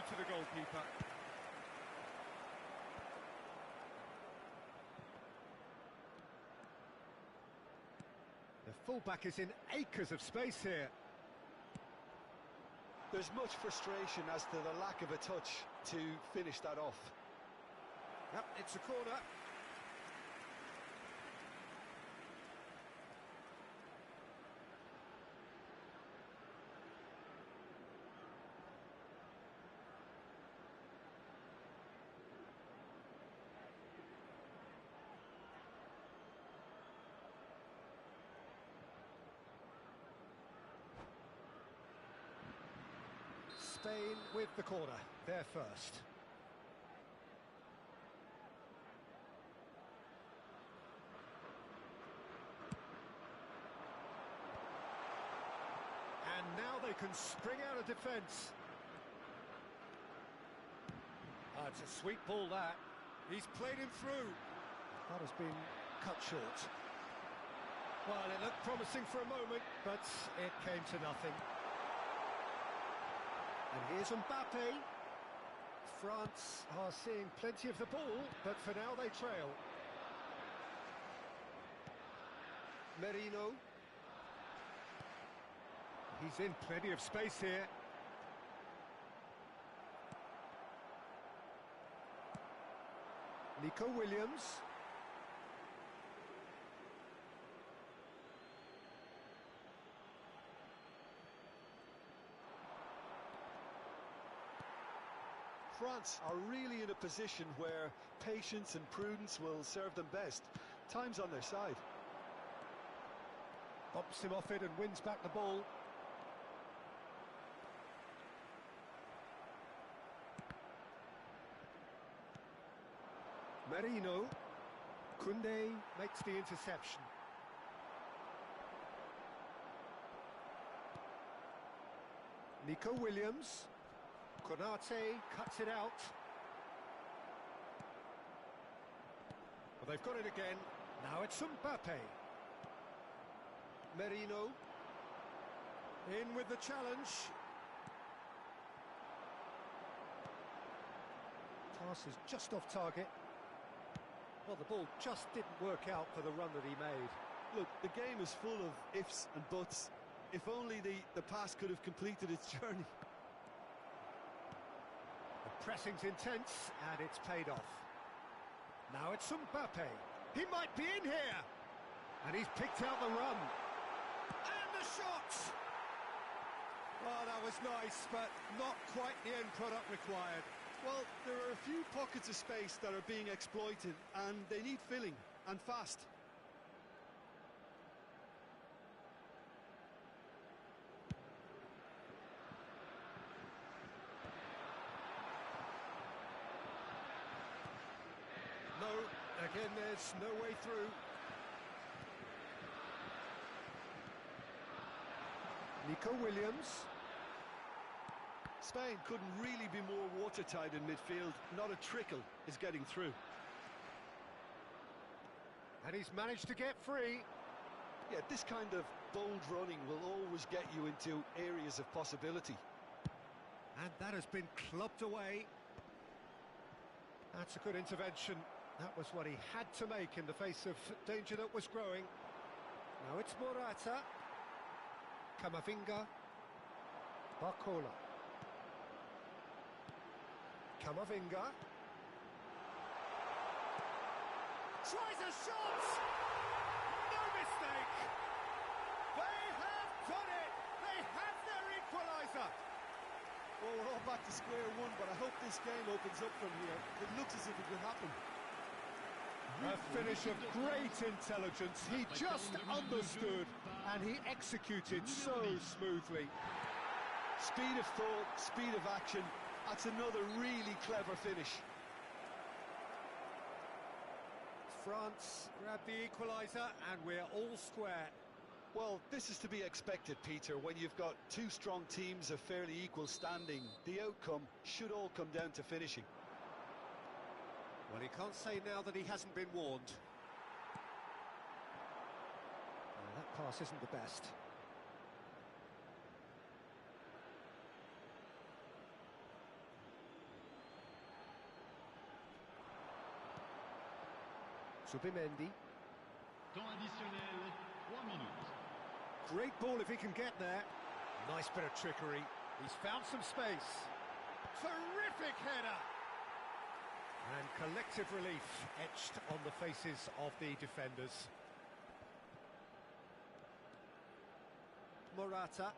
to the goalkeeper. The fullback is in acres of space here. There's much frustration as to the lack of a touch to finish that off. Yep, it's a corner. Spain with the corner, they're first. And now they can spring out of defence. It's a sweet ball, that. He's played him through. That has been cut short. Well, it looked promising for a moment, but it came to nothing. And here's Mbappe. France are seeing plenty of the ball, but for now they trail. Merino. He's in plenty of space here. Nico Williams. France are really in a position where patience and prudence will serve them best. Time's on their side. Bumps him off it and wins back the ball. Merino. Koundé makes the interception. Nico Williams. Konate cuts it out. Well, they've got it again. Now it's Mbappe. Merino. In with the challenge. Pass is just off target. Well, the ball just didn't work out for the run that he made. Look, the game is full of ifs and buts. If only the pass could have completed its journey. The pressing's intense, and it's paid off. Now it's Mbappe. He might be in here! And he's picked out the run. And the shot! Oh, that was nice, but not quite the end product required. Well, there are a few pockets of space that are being exploited, and they need filling, and fast. No, again, there's no way through. Nico Williams. Spain couldn't really be more watertight in midfield. Not a trickle is getting through. And he's managed to get free. Yeah, this kind of bold running will always get you into areas of possibility. And that has been clubbed away. That's a good intervention. That was what he had to make in the face of danger that was growing. Now it's Morata. Camavinga. Barcola. Camavinga. Tries a shot! No mistake! They have done it! They have their equaliser! Well, we're all back to square one, but I hope this game opens up from here. It looks as if it could happen. A finish of great intelligence. He just understood, and he executed so smoothly. Speed of thought, speed of action. That's another really clever finish. France grab the equaliser, and we're all square. Well, this is to be expected, Peter. When you've got two strong teams of fairly equal standing, the outcome should all come down to finishing. Well, he can't say now that he hasn't been warned. Well, that pass isn't the best. Zubimendi. Temps additionnel, 3 minutes. Great ball if he can get there. Nice bit of trickery. He's found some space. Terrific header. And collective relief etched on the faces of the defenders. Morata.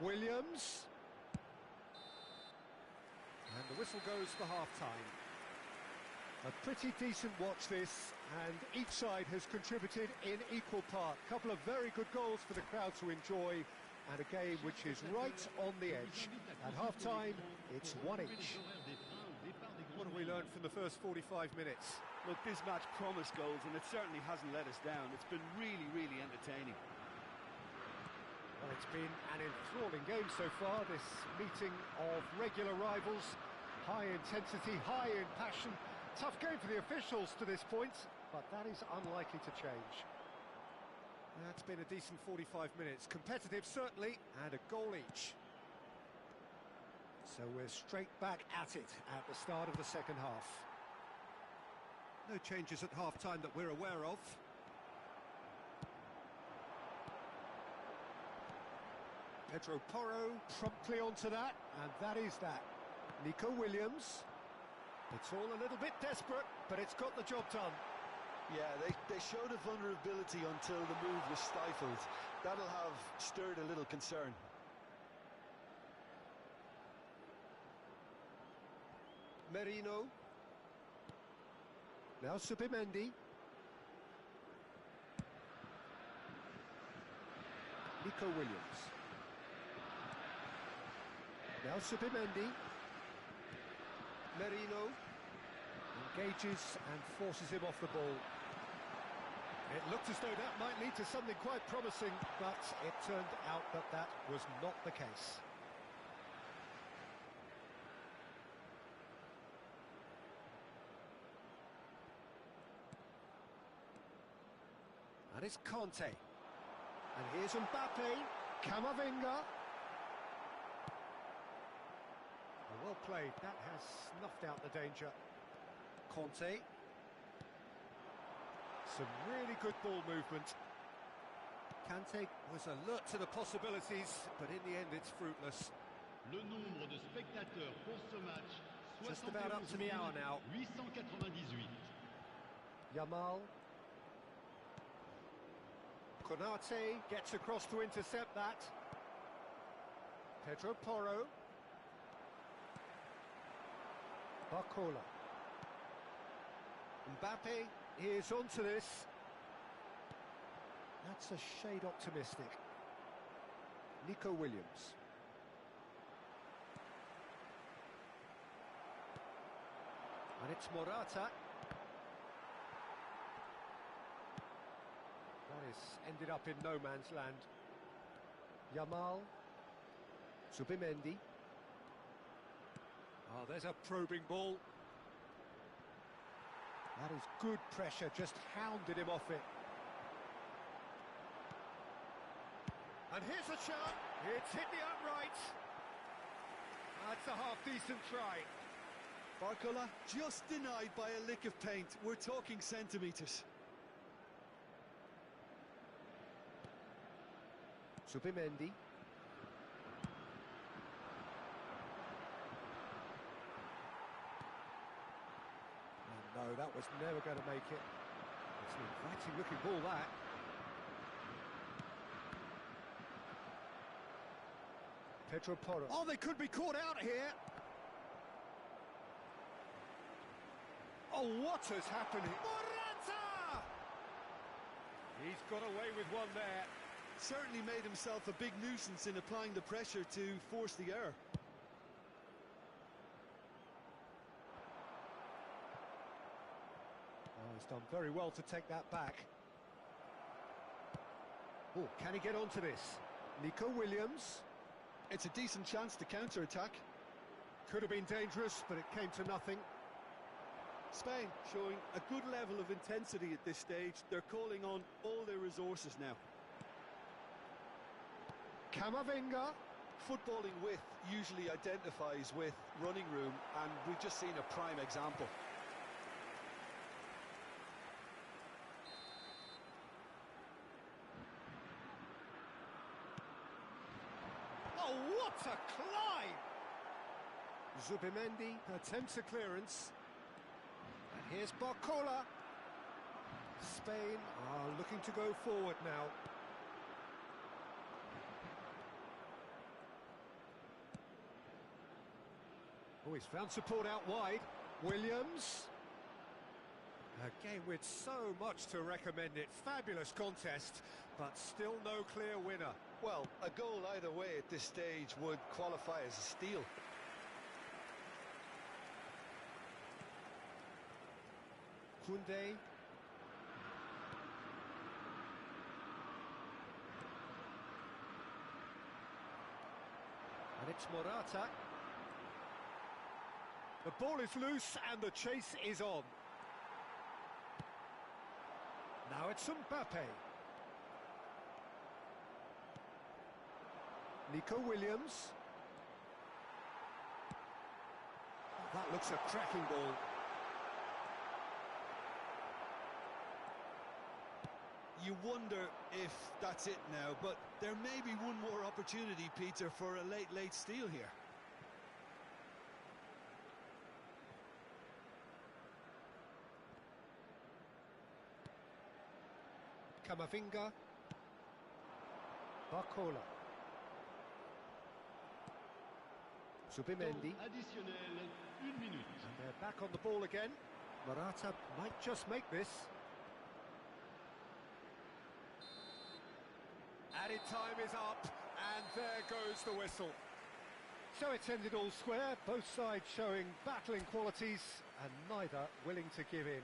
Williams. And the whistle goes for half-time. A pretty decent watch this, and each side has contributed in equal part. A couple of very good goals for the crowd to enjoy, and a game which is right on the edge. At half-time, it's one each. What have we learned from the first 45 minutes? Look, this match promised goals, and it certainly hasn't let us down. It's been really, really entertaining. Well, it's been an enthralling game so far, this meeting of regular rivals. High intensity, high in passion. Tough game for the officials to this point, but that is unlikely to change. That's been a decent 45 minutes. Competitive, certainly, and a goal each. So we're straight back at it at the start of the second half. No changes at half-time that we're aware of. Pedro Porro promptly onto that, and that is that. Nico Williams. It's all a little bit desperate, but it's got the job done. Yeah, they showed a vulnerability until the move was stifled. That'll have stirred a little concern. Merino. Now Zubimendi. Nico Williams. Now Zubimendi. Merino engages and forces him off the ball. It looked as though that might lead to something quite promising, but it turned out that that was not the case. And it's Conte. And here's Mbappe. Camavinga. Well played, that has snuffed out the danger. Conte. Some really good ball movement. Kante was alert to the possibilities, but in the end it's fruitless. Le nombre de spectateurs pour ce match, Just about up to the hour now. 898. Yamal. Konate gets across to intercept that. Pedro Porro. Barcola. Mbappe is onto this. That's a shade optimistic. Nico Williams. And it's Morata. That is ended up in no man's land. Yamal. Zubimendi. Oh, there's a probing ball. That is good pressure, just hounded him off it. And here's a shot. It's hit the upright. That's a half-decent try. Barcola just denied by a lick of paint. We're talking centimetres. Zubimendi. No, that was never going to make it. It's an inviting looking ball, that. Pedro Porro. Oh, they could be caught out here. Oh, what has happened here? Morata! He's got away with one there. Certainly made himself a big nuisance in applying the pressure to force the error. Oh, he's done very well to take that back. Oh, can he get onto this? Nico Williams. It's a decent chance to counter-attack. Could have been dangerous, but it came to nothing. Spain showing a good level of intensity at this stage. They're calling on all their resources now. Camavinga. Footballing width usually identifies with running room, and we've just seen a prime example. Oh, what a climb! Zubimendi attempts a clearance. And here's Barcola. Spain are looking to go forward now. Oh, he's found support out wide. Williams. A game with so much to recommend it. Fabulous contest, but still no clear winner. Well, a goal either way at this stage would qualify as a steal. Koundé. And it's Morata. The ball is loose and the chase is on. Now it's Mbappe. Nico Williams. That looks a cracking ball. You wonder if that's it now, but there may be one more opportunity, Peter, for a late steal here. Camavinga. Barcola. Zubimendi. Additionnel, 1 minute. And they're back on the ball again. Morata might just make this. Added time is up, and there goes the whistle. So it's ended all square, both sides showing battling qualities, and neither willing to give in.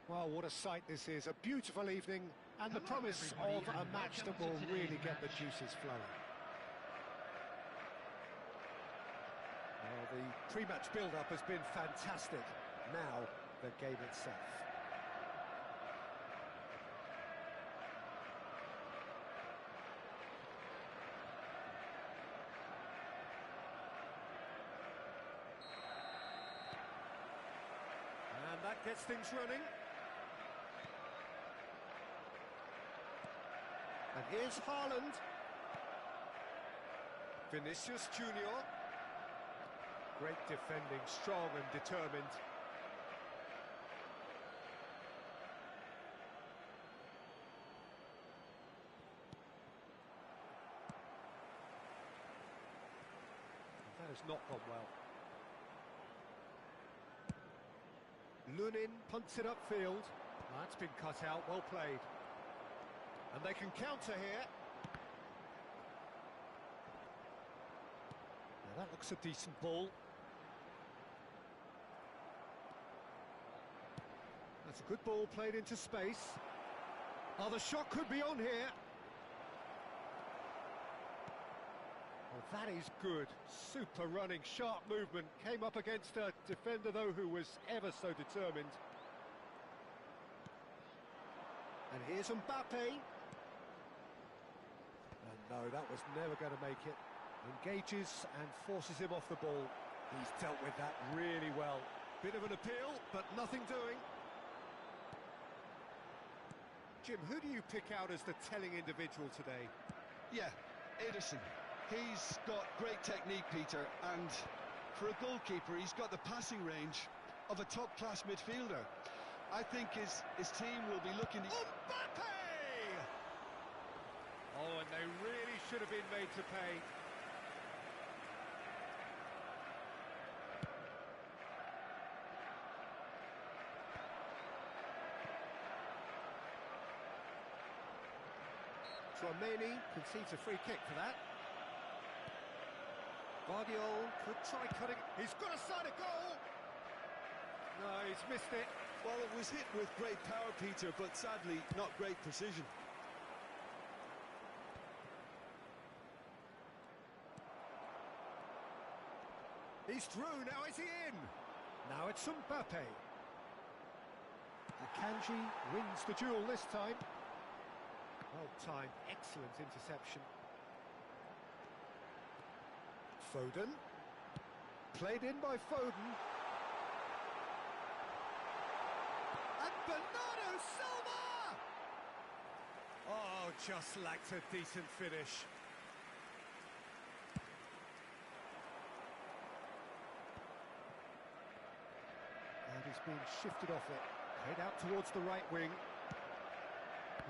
Well, what a sight this is. A beautiful evening and the promise of a match that will really get the juices flowing. Well, the pre-match build-up has been fantastic. Now, the game itself. And that gets things running. And here's Haaland. Vinicius Junior. Great defending, strong and determined. That has not gone well. Lunin punts it upfield. That's been cut out, well played. And they can counter here. Now that looks a decent ball. That's a good ball played into space. Oh, the shot could be on here. Well, that is good. Super running, sharp movement. Came up against a defender, though, who was ever so determined. And here's Mbappe. And no, that was never going to make it. Engages and forces him off the ball. He's dealt with that really well. Bit of an appeal, but nothing doing. Jim, who do you pick out as the telling individual today? Yeah, Ederson. He's got great technique, Peter, and for a goalkeeper, he's got the passing range of a top-class midfielder. I think his team will be looking... Mbappe! Oh, and they really should have been made to pay. Tchouameni concedes a free kick for that. Guardiola could try cutting. He's got a side of goal. No, he's missed it. Well, it was hit with great power, Peter, but sadly not great precision. He's through, now is he in? Now it's Mbappe. Akanji wins the duel this time. Well timed, excellent interception. Foden. Played in by Foden. And Bernardo Silva! Oh, just lacked a decent finish. And he's been shifted off it. Played out towards the right wing.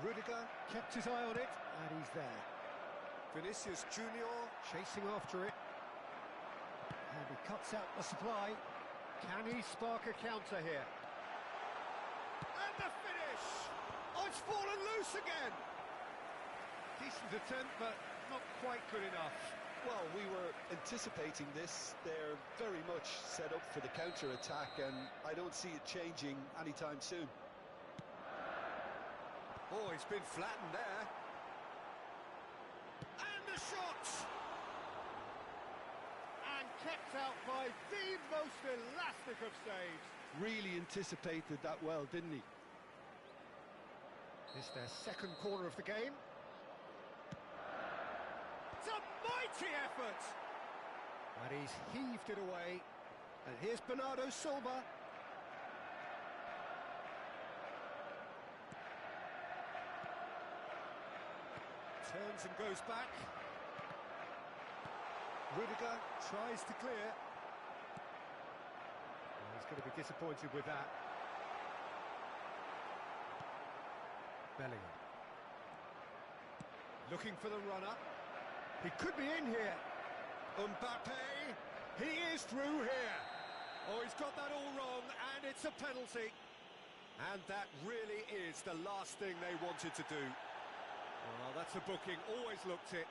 Rudiger kept his eye on it, and he's there. Vinicius Junior chasing after it. And he cuts out the supply. Can he spark a counter here? And the finish! Oh, it's fallen loose again! Decent attempt, but not quite good enough. Well, we were anticipating this. They're very much set up for the counter-attack, and I don't see it changing anytime soon. Oh, he's been flattened there. And the shot! And kept out by the most elastic of saves. Really anticipated that well, didn't he? It's their second corner of the game. It's a mighty effort! And he's heaved it away. And here's Bernardo Silva. Turns and goes back. Rudiger tries to clear. Well, he's going to be disappointed with that. Bellingham. Looking for the runner. He could be in here. Mbappe. He is through here. Oh, he's got that all wrong, and it's a penalty. And that really is the last thing they wanted to do. Well, that's a booking, always looked it.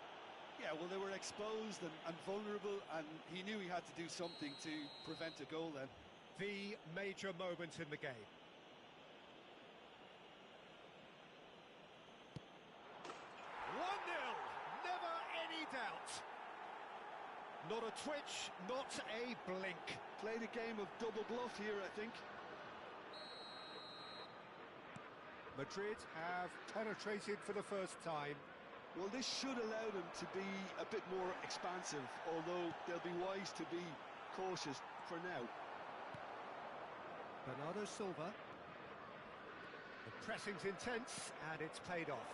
Yeah, well, they were exposed and vulnerable, and he knew he had to do something to prevent a goal then. The major moment in the game. doubt. Not a twitch, not a blink. Played a game of double bluff here, I think. Madrid have penetrated for the first time. Well, this should allow them to be a bit more expansive, although they'll be wise to be cautious for now. Bernardo Silva. The pressing's intense, and it's paid off.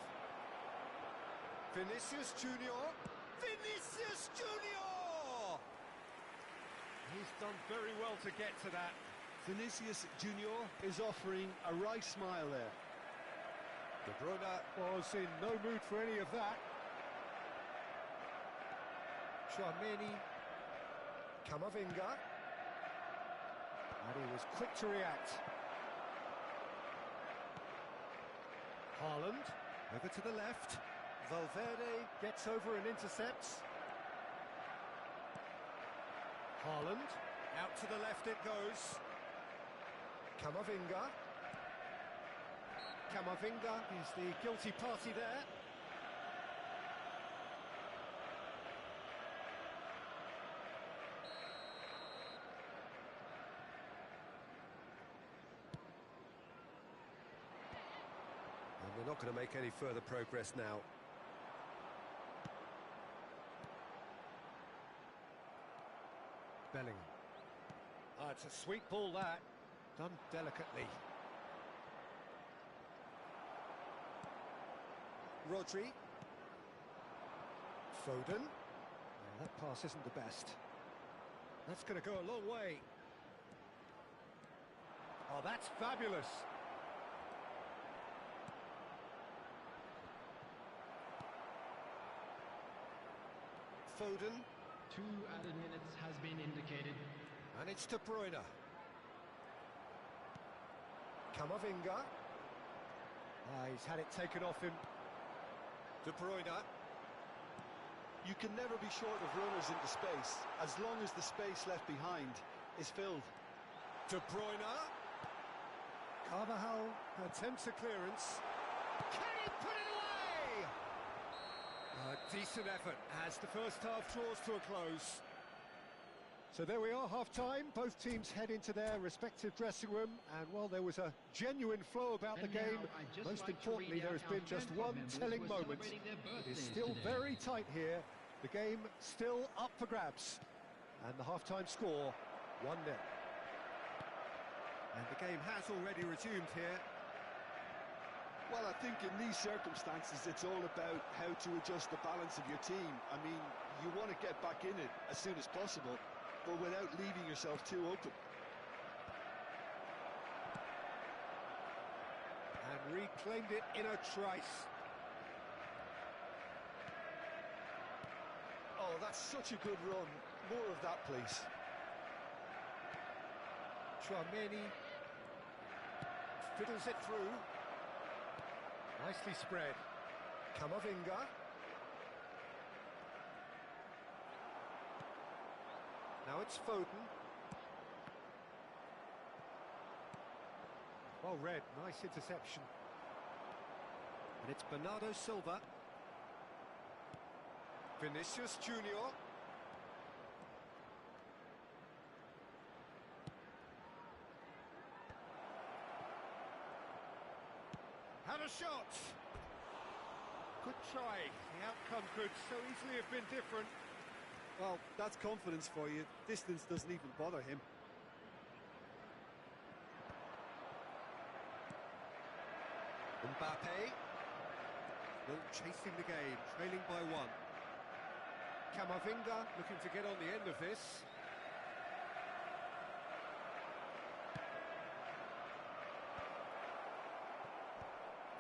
Vinicius Junior. Vinicius Junior! He's done very well to get to that. Vinicius Junior is offering a right smile there. De Bruyne was in no mood for any of that. Tchouaméni. Camavinga. And he was quick to react. Haaland, over to the left. Valverde gets over and intercepts. Haaland, out to the left it goes. Camavinga. Camavinga is the guilty party there. And they're not going to make any further progress now. Bellingham. Ah, it's a sweet ball that, done delicately. Rodri. Foden. Oh, that pass isn't the best. That's going to go a long way. Oh, that's fabulous. Foden. 2 added minutes has been indicated. And it's De Bruyne. Camavinga. Ah, he's had it taken off him. De Bruyne. You can never be short of runners into space, as long as the space left behind is filled. De Bruyne. Carvajal attempts a clearance. Can he put it away? A decent effort as the first half draws to a close. So there we are, half-time. Both teams head into their respective dressing room, and while there was a genuine flow about the game, most importantly there has been just one telling moment. It is still very tight here. The game still up for grabs, and the half-time score 1-0. And the game has already resumed here. Well, I think in these circumstances it's all about how to adjust the balance of your team. I mean, you want to get back in it as soon as possible, but without leaving yourself too open. And reclaimed it in a trice. Oh, that's such a good run. More of that, please. Tchouaméni fiddles it through. Nicely spread. Camavinga. Now it's Foden. Well read, nice interception. And it's Bernardo Silva. Vinicius Junior. Had a shot. Good try. The outcome could so easily have been different. Well, that's confidence for you. Distance doesn't even bother him. Mbappe. Still chasing the game, trailing by 1. Camavinga looking to get on the end of this.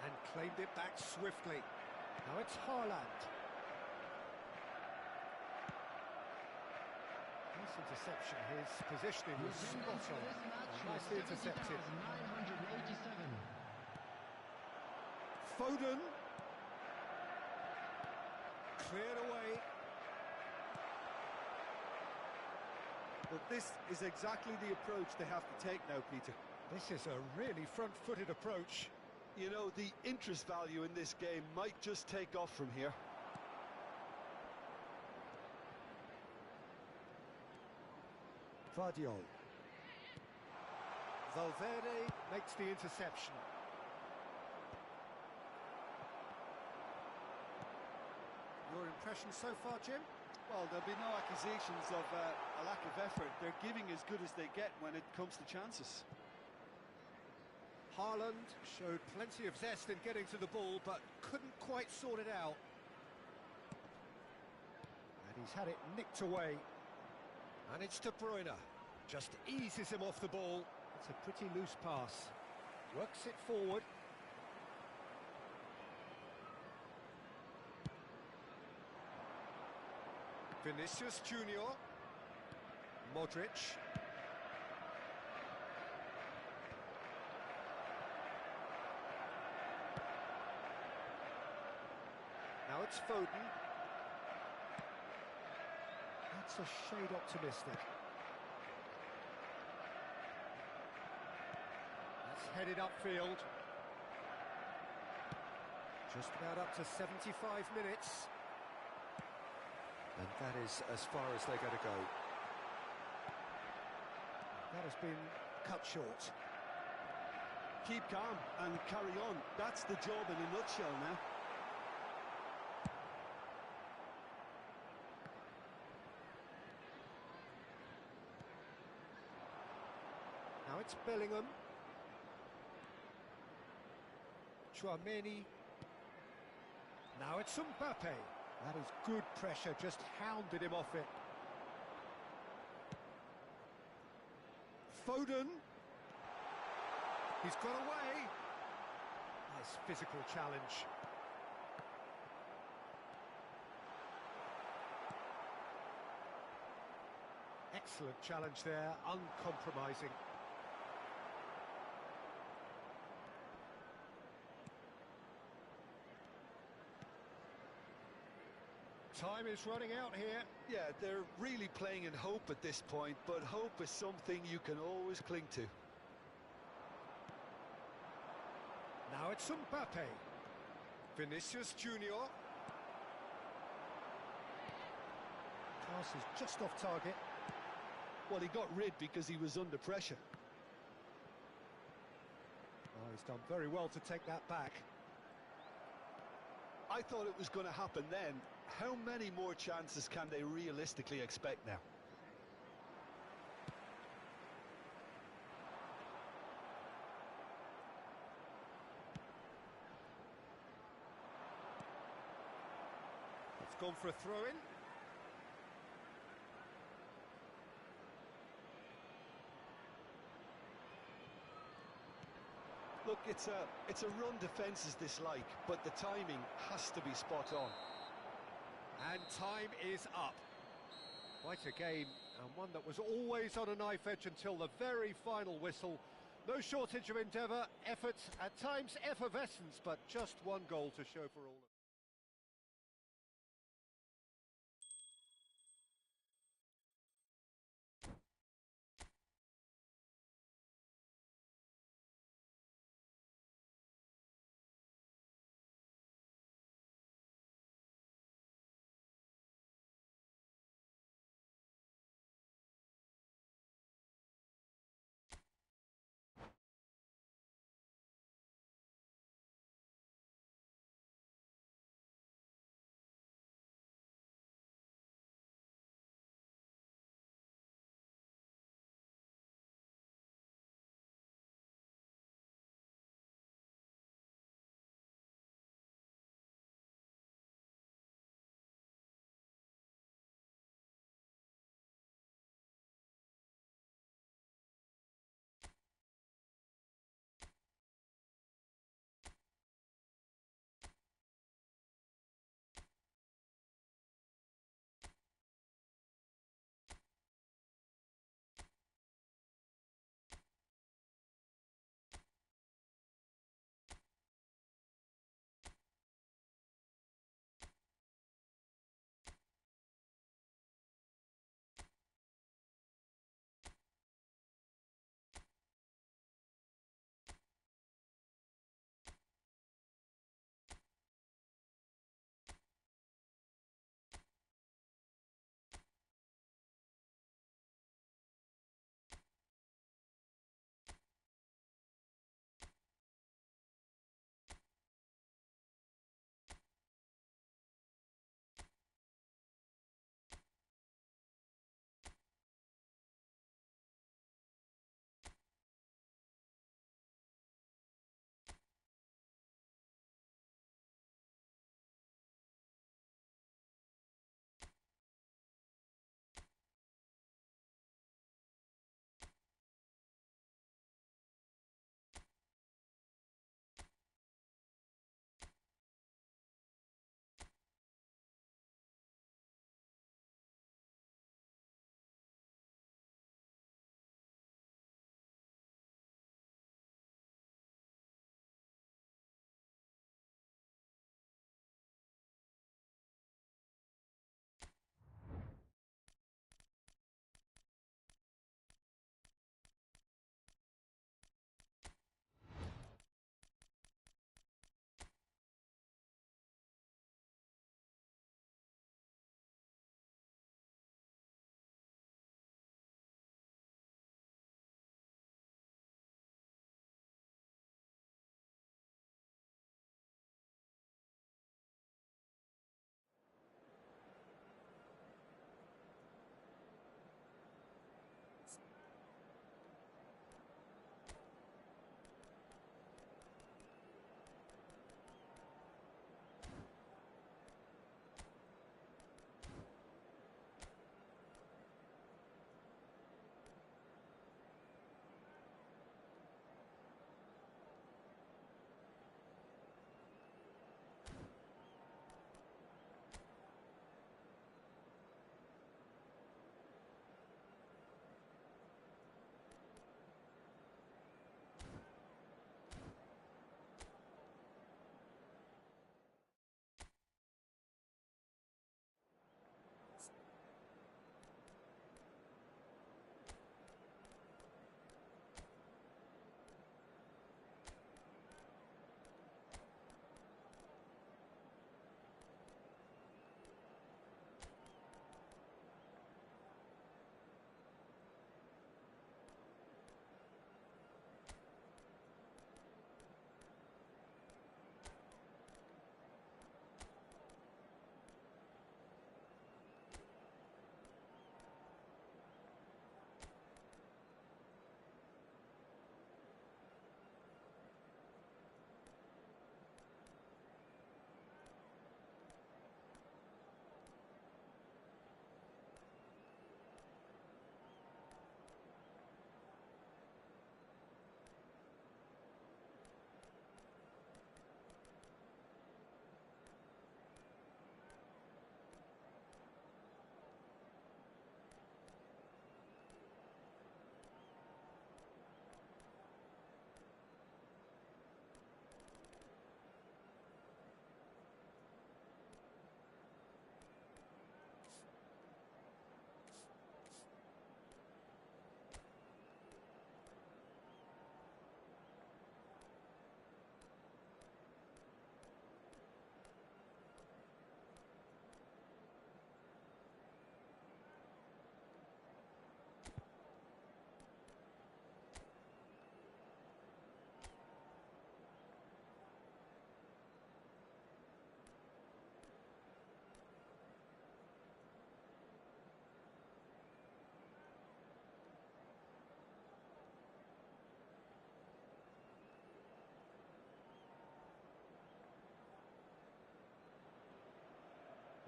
And claimed it back swiftly. Now it's Haaland. Nice interception. His positioning was spot on. Nicely intercepted. 987. Foden. Cleared away. But this is exactly the approach they have to take now, Peter. This is a really front-footed approach. You know, the interest value in this game might just take off from here. Guardiol. Valverde makes the interception. Your impression so far, Jim? Well, there'll be no accusations of a lack of effort. They're giving as good as they get when it comes to chances. Haaland showed plenty of zest in getting to the ball, but couldn't quite sort it out. And he's had it nicked away. And it's De Bruyne. Just eases him off the ball. It's a pretty loose pass. Works it forward. Vinicius Junior. Modric. Now it's Foden. That's a shade optimistic. That's headed upfield. Just about up to 75 minutes. And that is as far as they're going to go. That has been cut short. Keep calm and carry on. That's the job in a nutshell now. Now it's Bellingham. Chouameni. Now it's Mbappe. That is good pressure, just hounded him off it. Foden. He's got away. Nice physical challenge. Excellent challenge there, uncompromising. Time is running out here. Yeah, they're really playing in hope at this point, but hope is something you can always cling to. Now it's Mbappe. Vinicius Junior. Pass is just off target. Well, he got rid because he was under pressure. Oh, he's done very well to take that back. I thought it was going to happen then. How many more chances can they realistically expect now? It's gone for a throw-in. Look, it's a run defence is dislike, but the timing has to be spot on. And time is up. Quite a game, and one that was always on a knife edge until the very final whistle. No shortage of endeavour, effort, at times effervescence, but just one goal to show for all.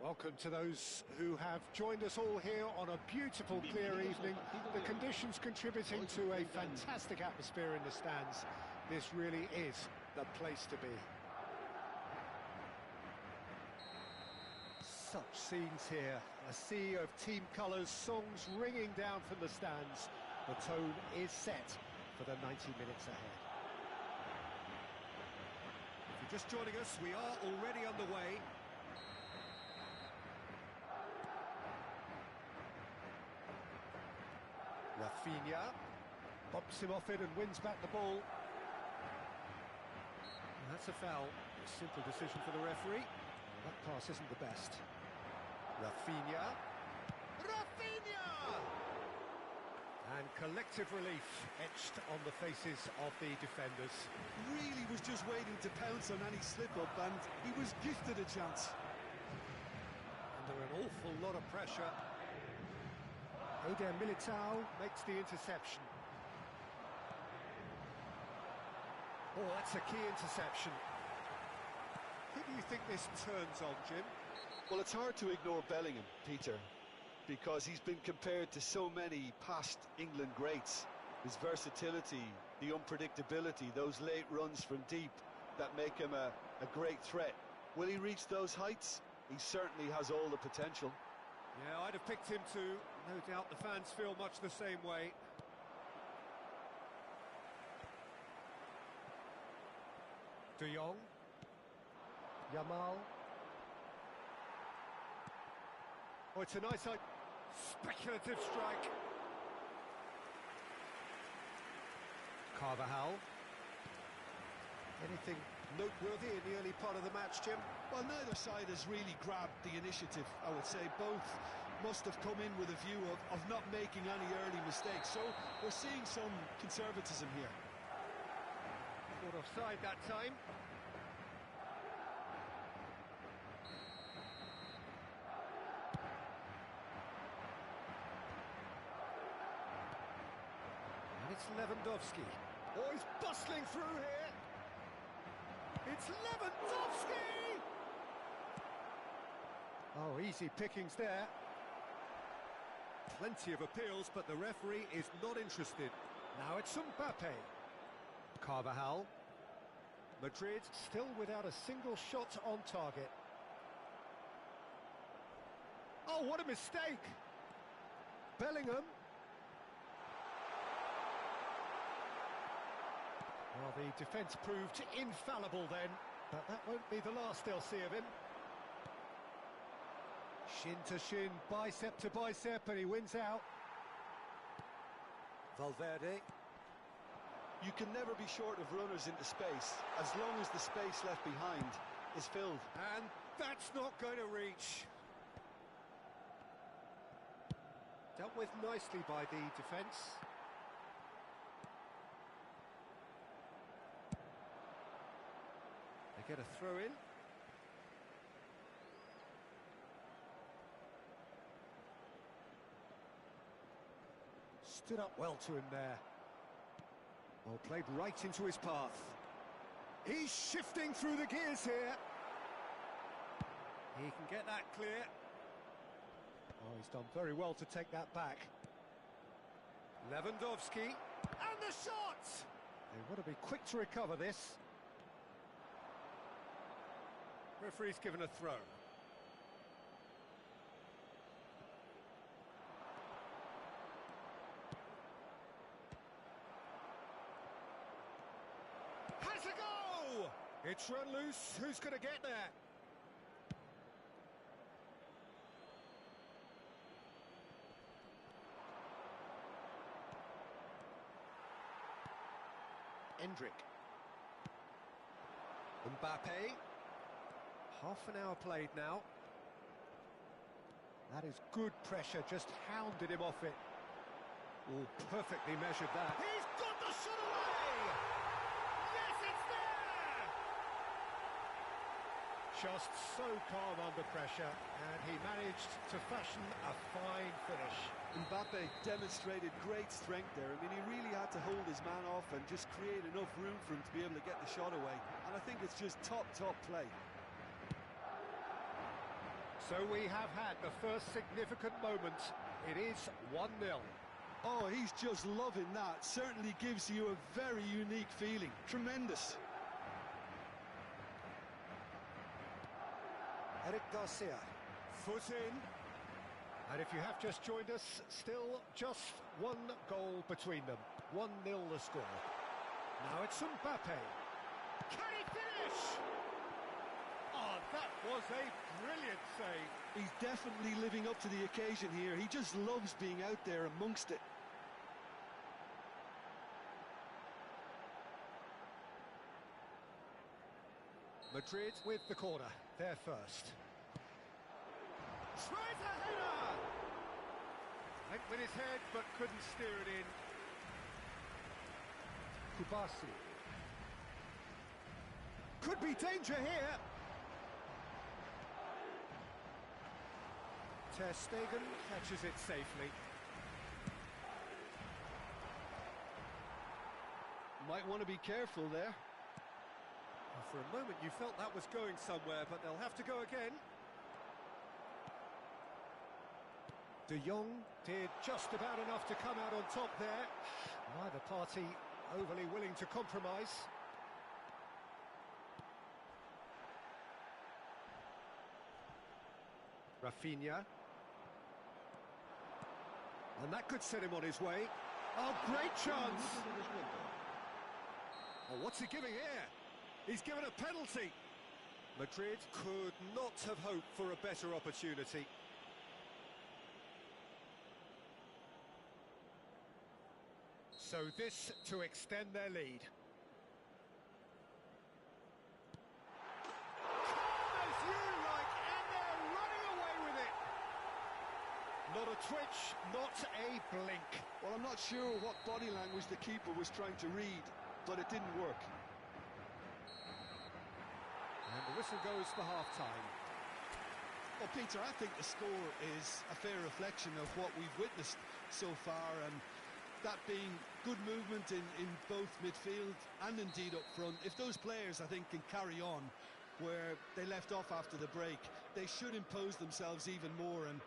Welcome to those who have joined us all here on a beautiful, clear evening. The conditions contributing to a fantastic atmosphere in the stands. This really is the place to be. Such scenes here. A sea of team colours, songs ringing down from the stands. The tone is set for the 90 minutes ahead. If you're just joining us, we are already underway. Rafinha bumps him off it and wins back the ball. And that's a foul. A simple decision for the referee. Well, that pass isn't the best. Rafinha. And collective relief etched on the faces of the defenders. Really was just waiting to pounce on any slip-up, and he was gifted a chance. Under an awful lot of pressure. Eder Militao makes the interception. Oh, that's a key interception. Who do you think this turns on, Jim? Well, it's hard to ignore Bellingham, Peter, because he's been compared to so many past England greats. His versatility, the unpredictability, those late runs from deep that make him a great threat. Will he reach those heights? He certainly has all the potential. Yeah, I'd have picked him too. No doubt the fans feel much the same way. De Jong. Yamal. Oh, it's a nice speculative strike. Carvajal. Anything noteworthy in the early part of the match, Jim? Well, neither side has really grabbed the initiative, I would say. Both must have come in with a view of not making any early mistakes. So we're seeing some conservatism here. Caught offside that time. And it's Lewandowski. Oh, he's bustling through here. It's Lewandowski! Oh, easy pickings there. Plenty of appeals, but the referee is not interested. Now it's Mbappe. Carvajal. Madrid still without a single shot on target. Oh, what a mistake! Bellingham. Well, the defence proved infallible then, but that won't be the last they'll see of him. Shin to shin, bicep to bicep, and he wins out. Valverde. You can never be short of runners into space, as long as the space left behind is filled. And that's not going to reach. Dealt with nicely by the defence. They get a throw in. Stood up well to him there. Well, played right into his path. He's shifting through the gears here. He can get that clear. Oh, he's done very well to take that back. Lewandowski. And the shot! They want to be quick to recover this. Referee's given a throw. Has a go! It's run loose. Who's going to get there? Endrick. Mbappe. Half an hour played now. That is good pressure, just hounded him off it. Oh, perfectly measured that. He's got the shot away! Yes, it's there! Just so calm under pressure, and he managed to fashion a fine finish. Mbappe demonstrated great strength there. I mean, he really had to hold his man off and just create enough room for him to be able to get the shot away. And I think it's just top play. So we have had the first significant moment. It is 1-0. Oh, he's just loving that. Certainly gives you a very unique feeling. Tremendous. Eric Garcia, foot in. And if you have just joined us, still just one goal between them. 1-0 the score. Now it's Mbappe. Can he finish? Oh, that was a brilliant save. He's definitely living up to the occasion here. He just loves being out there amongst it. Madrid with the corner, there first. Tries a header! Went with his head, but couldn't steer it in. Kubasi. Could be danger here. Ter Stegen catches it safely. Might want to be careful there. For a moment you felt that was going somewhere, but they'll have to go again. De Jong did just about enough to come out on top there. Neither party overly willing to compromise. Rafinha. And that could set him on his way. Oh, great chance! Oh, what's he giving here? He's given a penalty. Madrid could not have hoped for a better opportunity. So this to extend their lead. Calm as you like, and they're running away with it. Not a twitch, not a blink. Well, I'm not sure what body language the keeper was trying to read, but it didn't work. And the whistle goes for half-time. Well, Peter, I think the score is a fair reflection of what we've witnessed so far, and that being good movement in both midfield and indeed up front. If those players, I think, can carry on where they left off after the break, they should impose themselves even more, and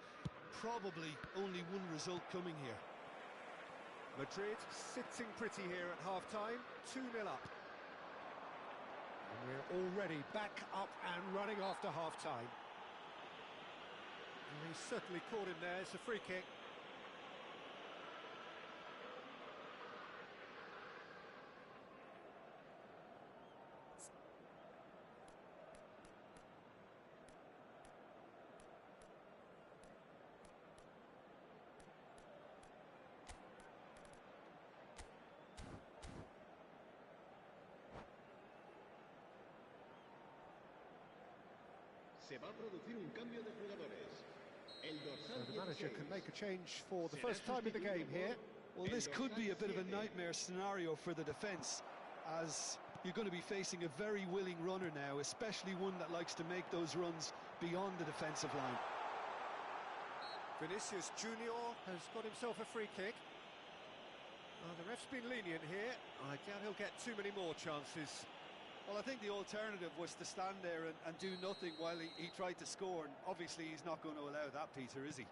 probably only one result coming here. Madrid sitting pretty here at half-time, 2-0 up. And we're already back up and running after half-time. And he's certainly caught him there. It's a free kick. Se va a producir un cambio de jugadores. So the manager can make a change for the first time in the game here. Well, this could be a bit of a nightmare scenario for the defence, as you're going to be facing a very willing runner now, especially one that likes to make those runs beyond the defensive line. Vinicius Junior has got himself a free kick. The ref's been lenient here. I doubt he'll get too many more chances. Well, I think the alternative was to stand there and do nothing while he tried to score, and obviously he's not going to allow that, Peter, is he?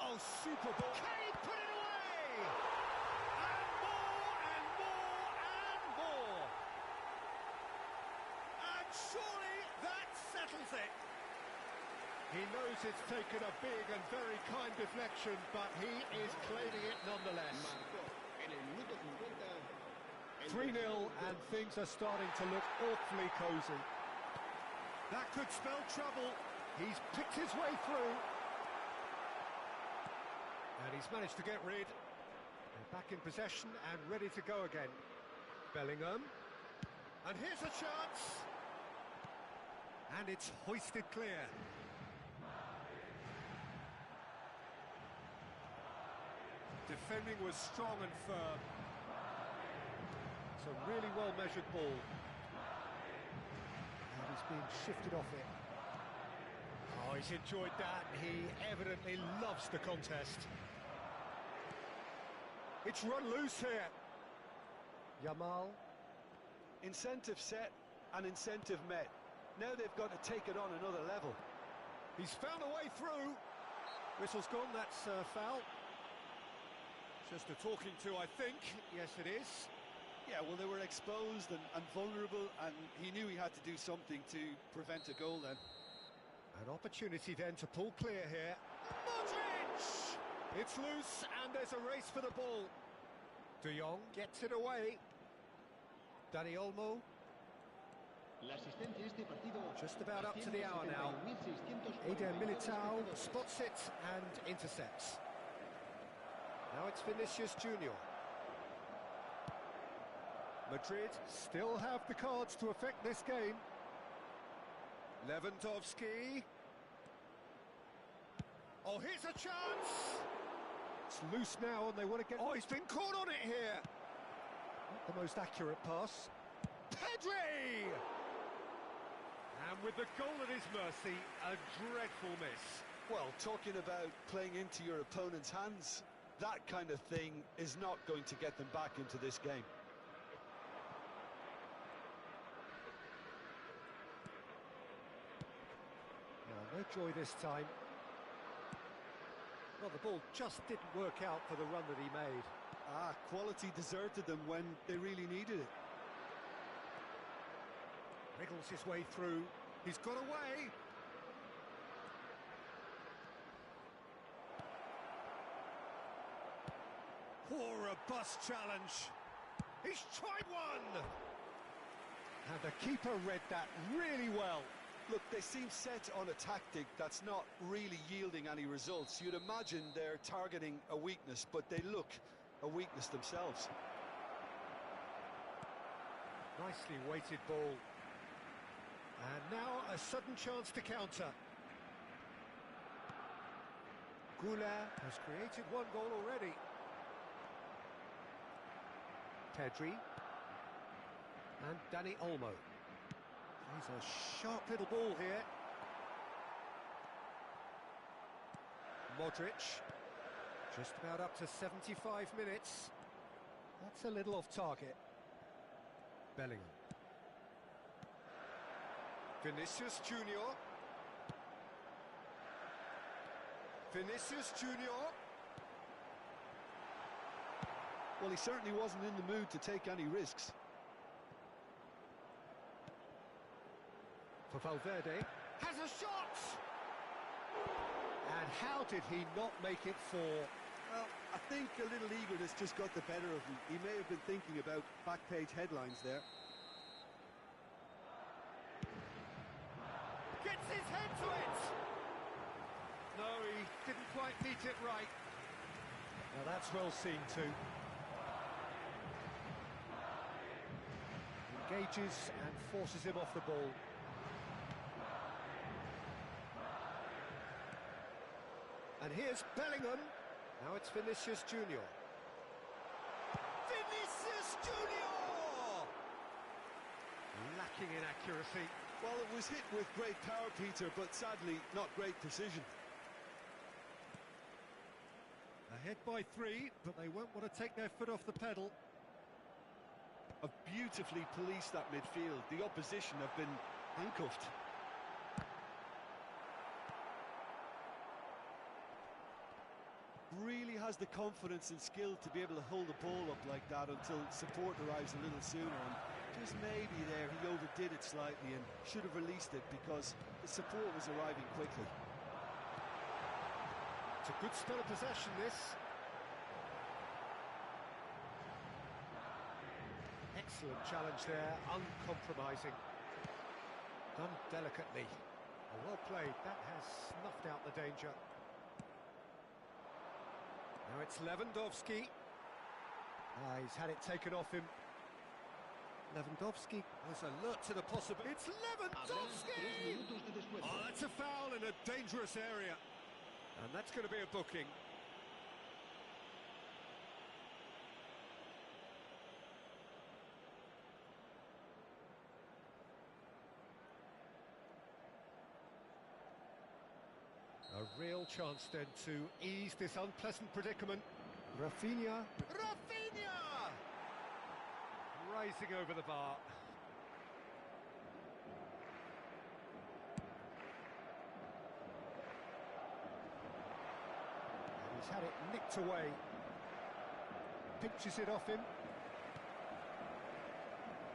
Oh, super ball. Can he put it away? And more, and more, and more. And surely that settles it. He knows it's taken a big and very kind deflection, but he is claiming it nonetheless. 3-0, and things are starting to look awfully cosy. That could spell trouble. He's picked his way through. And he's managed to get rid. They're back in possession and ready to go again. Bellingham. And here's a chance. And it's hoisted clear. Defending was strong and firm. It's a really well-measured ball. And he's being shifted off it. Oh, he's enjoyed that. He evidently loves the contest. It's run loose here. Yamal. Incentive set and incentive met. Now they've got to take it on another level. He's found a way through. Whistle's gone, that's foul. Just a talking to, I think. Yes, it is. Yeah, well, they were exposed and vulnerable, and he knew he had to do something to prevent a goal then. An opportunity then to pull clear here. Modric! It's loose, and there's a race for the ball. De Jong gets it away. Dani Olmo. Just about up to the hour now. Eder Militao spots it and intercepts. Now it's Vinicius Junior. Madrid still have the cards to affect this game. Lewandowski. Oh, here's a chance! It's loose now and they want to get... Oh, he's been caught on it here! Not the most accurate pass. Pedri! And with the goal at his mercy, a dreadful miss. Well, talking about playing into your opponent's hands, that kind of thing is not going to get them back into this game. No joy this time. Well, the ball just didn't work out for the run that he made. Quality deserted them when they really needed it. Wriggles his way through. He's got away. Poor robust challenge. He's tried one. And the keeper read that really well. Look, they seem set on a tactic that's not really yielding any results. You'd imagine they're targeting a weakness, but they look a weakness themselves. Nicely weighted ball. And now a sudden chance to counter. Goula has created one goal already. Pedri. And Dani Olmo. He's a sharp little ball here. Modric. Just about up to 75 minutes. That's a little off target. Bellingham. Vinicius Junior. Vinicius Junior. Well, he certainly wasn't in the mood to take any risks. For Valverde. Has a shot! And how did he not make it four? Well, I think a little eagerness just got the better of him. He may have been thinking about back-page headlines there. Gets his head to it! No, he didn't quite beat it right. Now that's well seen too. Engages and forces him off the ball. And here's Bellingham. Now it's Vinicius Junior. Vinicius Junior! Lacking in accuracy. Well, it was hit with great power, Peter, but sadly not great precision. Ahead by 3, but they won't want to take their foot off the pedal. Have beautifully policed that midfield. The opposition have been handcuffed. Really has the confidence and skill to be able to hold the ball up like that until support arrives a little sooner, and just maybe there he overdid it slightly and should have released it because the support was arriving quickly. It's a good spell of possession, this. Excellent challenge there, uncompromising. Done delicately. Well played, that has snuffed out the danger. Now it's Lewandowski. He's had it taken off him. Lewandowski was alert to the possibility. It's Lewandowski! Oh, that's a foul in a dangerous area. And that's going to be a booking. A real chance then to ease this unpleasant predicament. Rafinha. Rafinha! Rising over the bar. He's had it nicked away. Pinches it off him.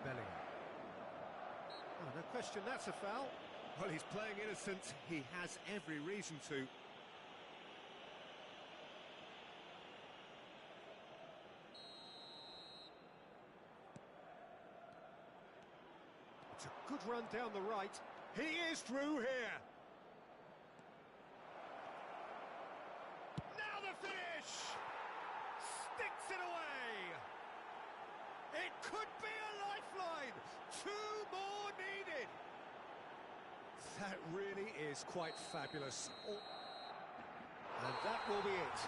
Bellingham. Oh, no question, that's a foul. Well, he's playing innocent. He has every reason to. It's a good run down the right. He is through here. Now the finish! Sticks it away! It could be a lifeline! 2 more needed! That really is quite fabulous. And that will be it.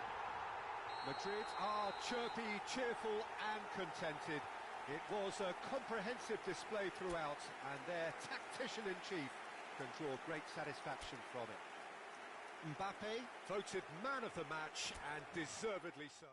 Madrid are chirpy, cheerful and contented. It was a comprehensive display throughout, and their tactician-in-chief can draw great satisfaction from it. Mbappe voted man of the match, and deservedly so.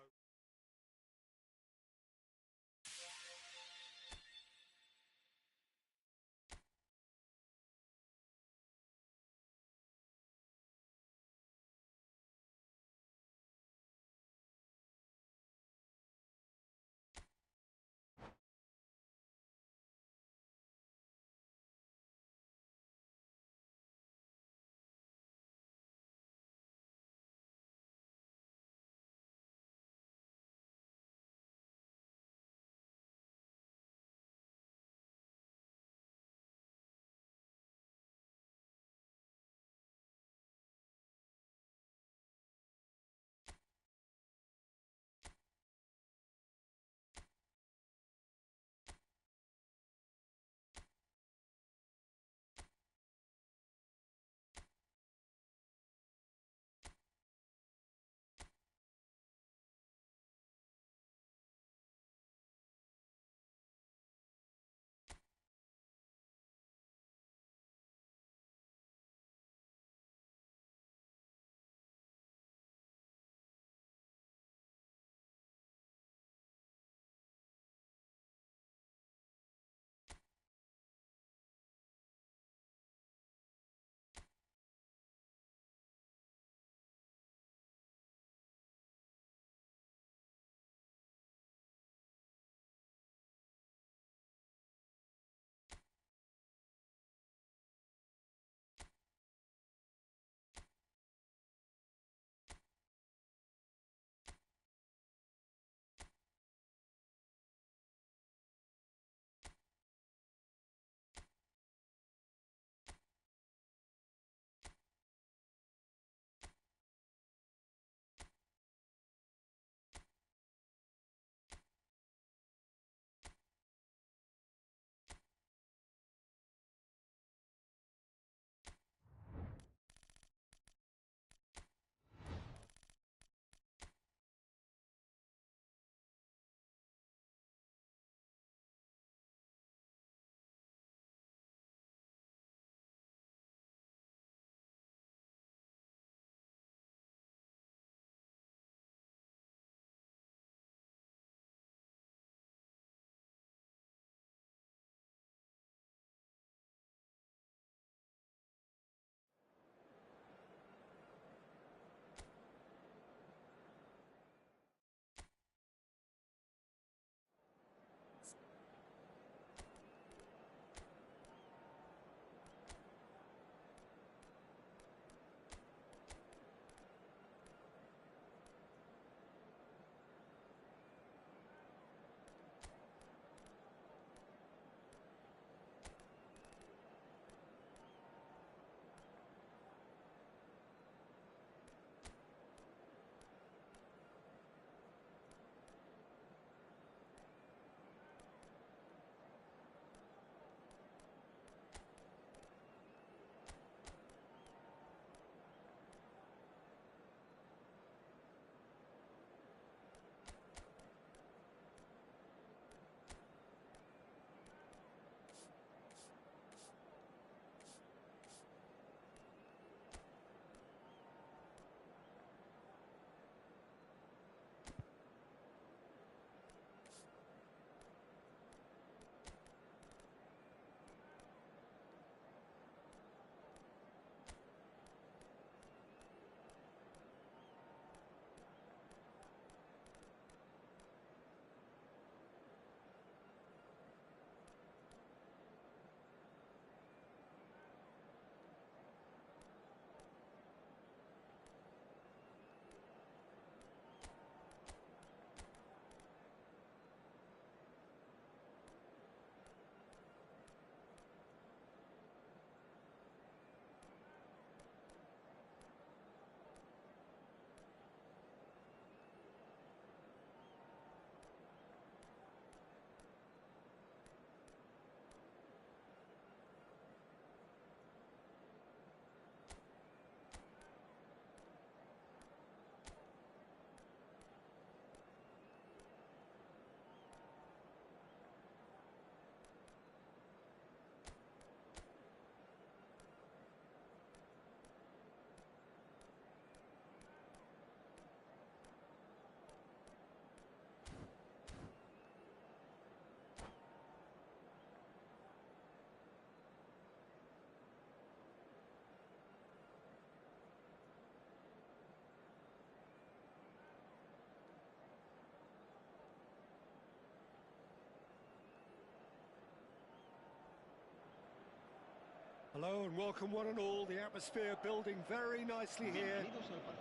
Hello and welcome one and all. The atmosphere building very nicely here.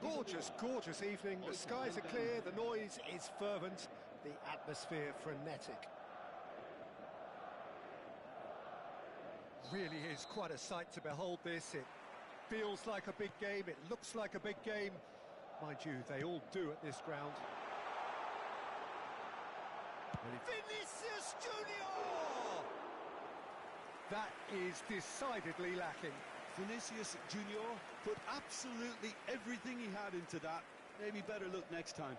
Gorgeous, gorgeous evening. The skies are clear, the noise is fervent, the atmosphere frenetic. Really is quite a sight to behold this. It feels like a big game, it looks like a big game. Mind you, they all do at this ground. Vinicius Junior! That is decidedly lacking. Vinicius Junior put absolutely everything he had into that. Maybe better look next time.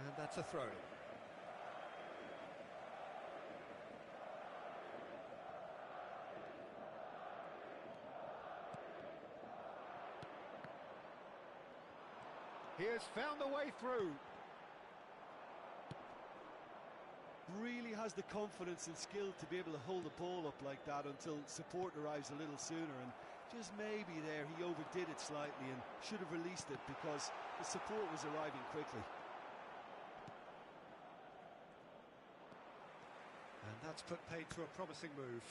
And that's a throw-in. He has found a way through. Really has the confidence and skill to be able to hold the ball up like that until support arrives a little sooner, and just maybe there he overdid it slightly and should have released it because the support was arriving quickly. And that's put paid to a promising move.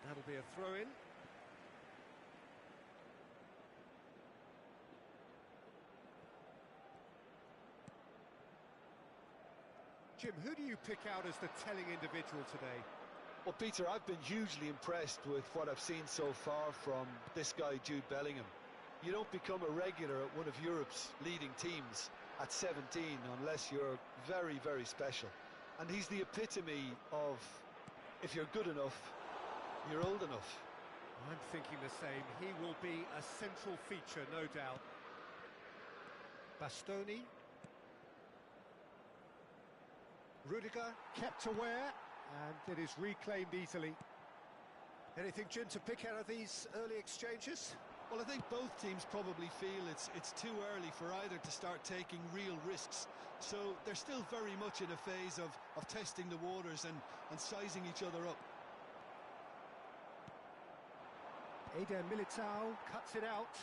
That'll be a throw-in. Jim, who do you pick out as the telling individual today? Well, Peter, I've been hugely impressed with what I've seen so far from this guy, Jude Bellingham. You don't become a regular at one of Europe's leading teams at 17 unless you're very, very special. And he's the epitome of, if you're good enough, you're old enough. I'm thinking the same. He will be a central feature, no doubt. Bastoni. Rudiger kept aware, and it is reclaimed easily. Anything, Jim, to pick out of these early exchanges? Well, I think both teams probably feel it's too early for either to start taking real risks. So they're still very much in a phase of testing the waters and sizing each other up. Eder Militao cuts it out.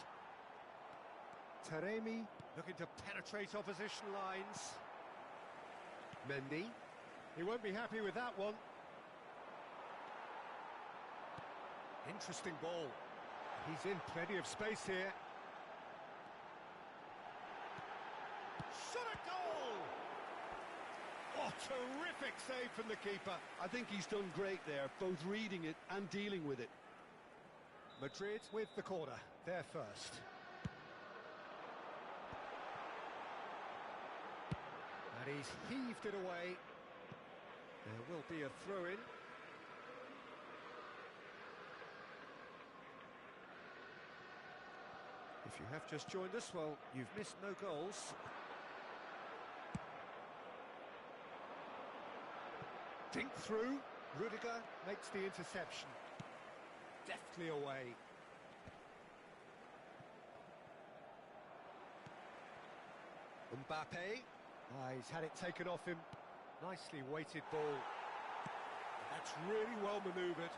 Taremi looking to penetrate opposition lines. Mendy, he won't be happy with that one. Interesting ball. He's in plenty of space here. Shot a goal! Oh, terrific save from the keeper. I think he's done great there, both reading it and dealing with it. Madrid with the corner, there first. And he's heaved it away. There will be a throw-in. If you have just joined us, well, you've missed no goals. Dink through. Rudiger makes the interception. Deftly away. Mbappe. He's had it taken off him. Nicely weighted ball. That's really well manoeuvred.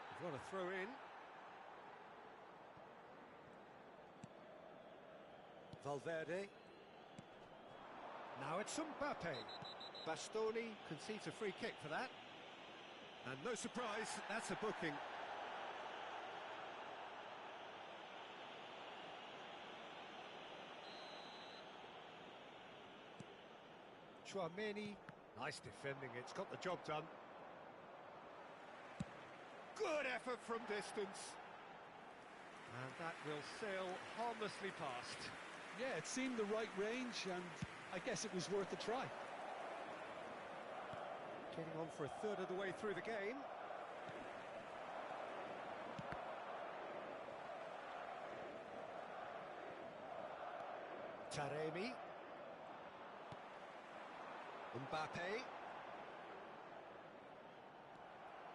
We've got a throw in. Valverde. Now it's Mbappe. Bastoni concedes a free kick for that. And no surprise, that's a booking. Chouameni, nice defending, it's got the job done. Good effort from distance. And that will sail harmlessly past. Yeah, it seemed the right range, and I guess it was worth a try. Getting on for a third of the way through the game. Taremi. Mbappe.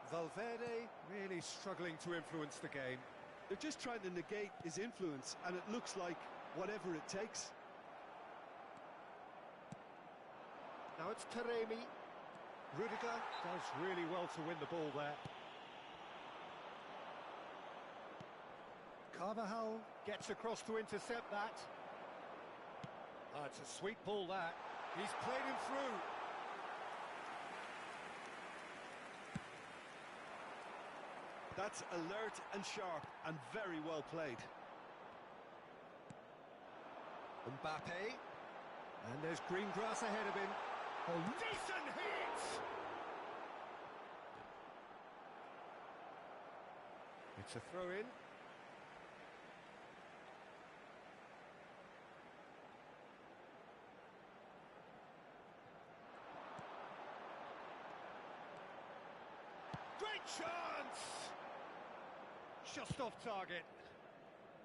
Valverde really struggling to influence the game. They're just trying to negate his influence, and it looks like whatever it takes. Now it's Taremi. Rudiger does really well to win the ball there. Carvajal gets across to intercept that. It's a sweet ball, that. He's played him through. That's alert and sharp and very well played. Mbappe. And there's green grass ahead of him. Oh, decent hit! It's a throw-in. Great chance! Just off target.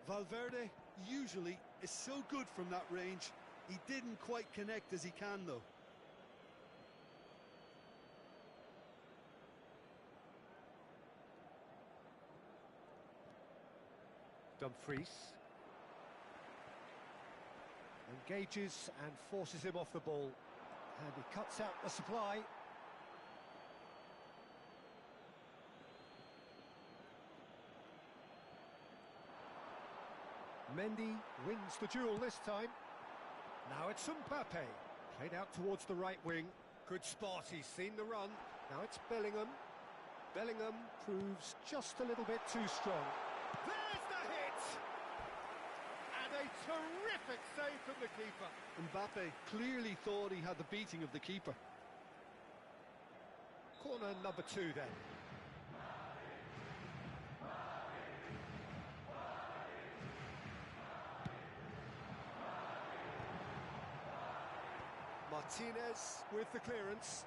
Valverde usually is so good from that range. He didn't quite connect as he can, though. Dumfries engages and forces him off the ball, and he cuts out the supply. Mendy wins the duel this time. Now it's Mbappe, played out towards the right wing. Good spot, he's seen the run. Now it's Bellingham. Bellingham proves just a little bit too strong. There's the hit! And a terrific save from the keeper. Mbappe clearly thought he had the beating of the keeper. Corner number 2 then. Martinez with the clearance.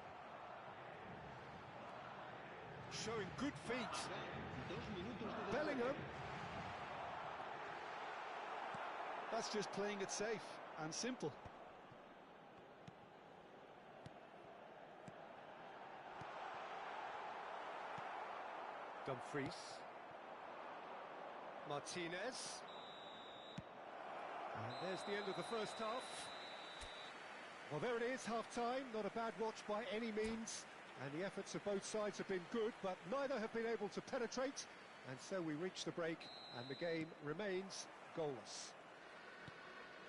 Showing good feet. Bellingham. That's just playing it safe and simple. Dumfries. Martinez. And there's the end of the first half. Well, there it is, half-time. Not a bad watch by any means. And the efforts of both sides have been good, but neither have been able to penetrate. And so we reach the break, and the game remains goalless.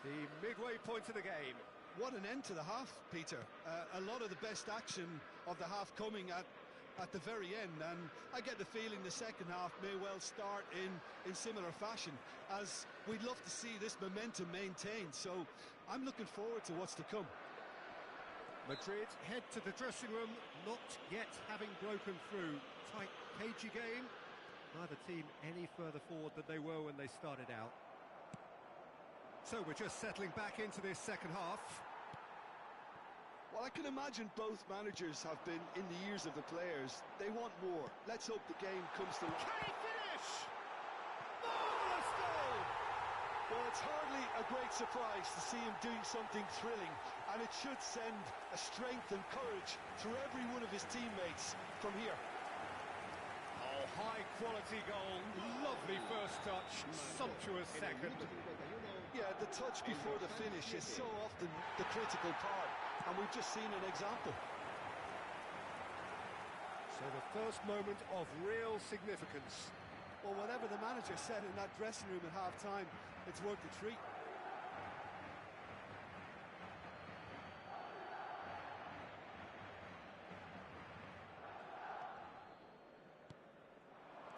The midway point of the game. What an end to the half, Peter. A lot of the best action of the half coming at the very end, and I get the feeling the second half may well start in similar fashion, as we'd love to see this momentum maintained. So I'm looking forward to what's to come. Madrid head to the dressing room, not yet having broken through. Tight, cagey game. Neither team any further forward than they were when they started out. So we're just settling back into this second half. Well, I can imagine both managers have been in the ears of the players. They want more. Let's hope the game comes to life. Can he finish? Marvellous goal! Well, it's hardly a great surprise to see him doing something thrilling, and it should send a strength and courage through every one of his teammates from here. Oh, high-quality goal. Lovely first touch. Sumptuous second. Yeah, the touch before the finish is so often the critical part, and we've just seen an example. So the first moment of real significance. Well, whatever the manager said in that dressing room at half-time, it's worth a treat.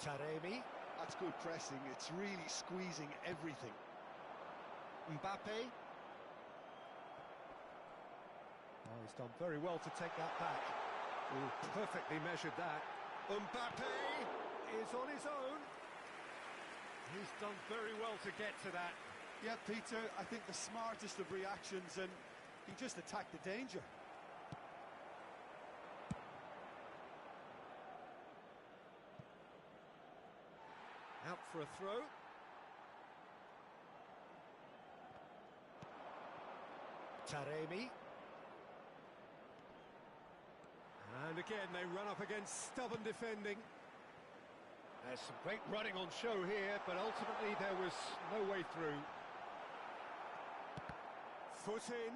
Taremi. That's good pressing. It's really squeezing everything. Mbappe. Oh, he's done very well to take that back. Oh, perfectly measured that. Mbappe is on his own. He's done very well to get to that. Yeah, Peter, I think the smartest of reactions, and he just attacked the danger. Out for a throw. Taremi. And again, they run up against stubborn defending. There's some great running on show here, but ultimately there was no way through. Foot in.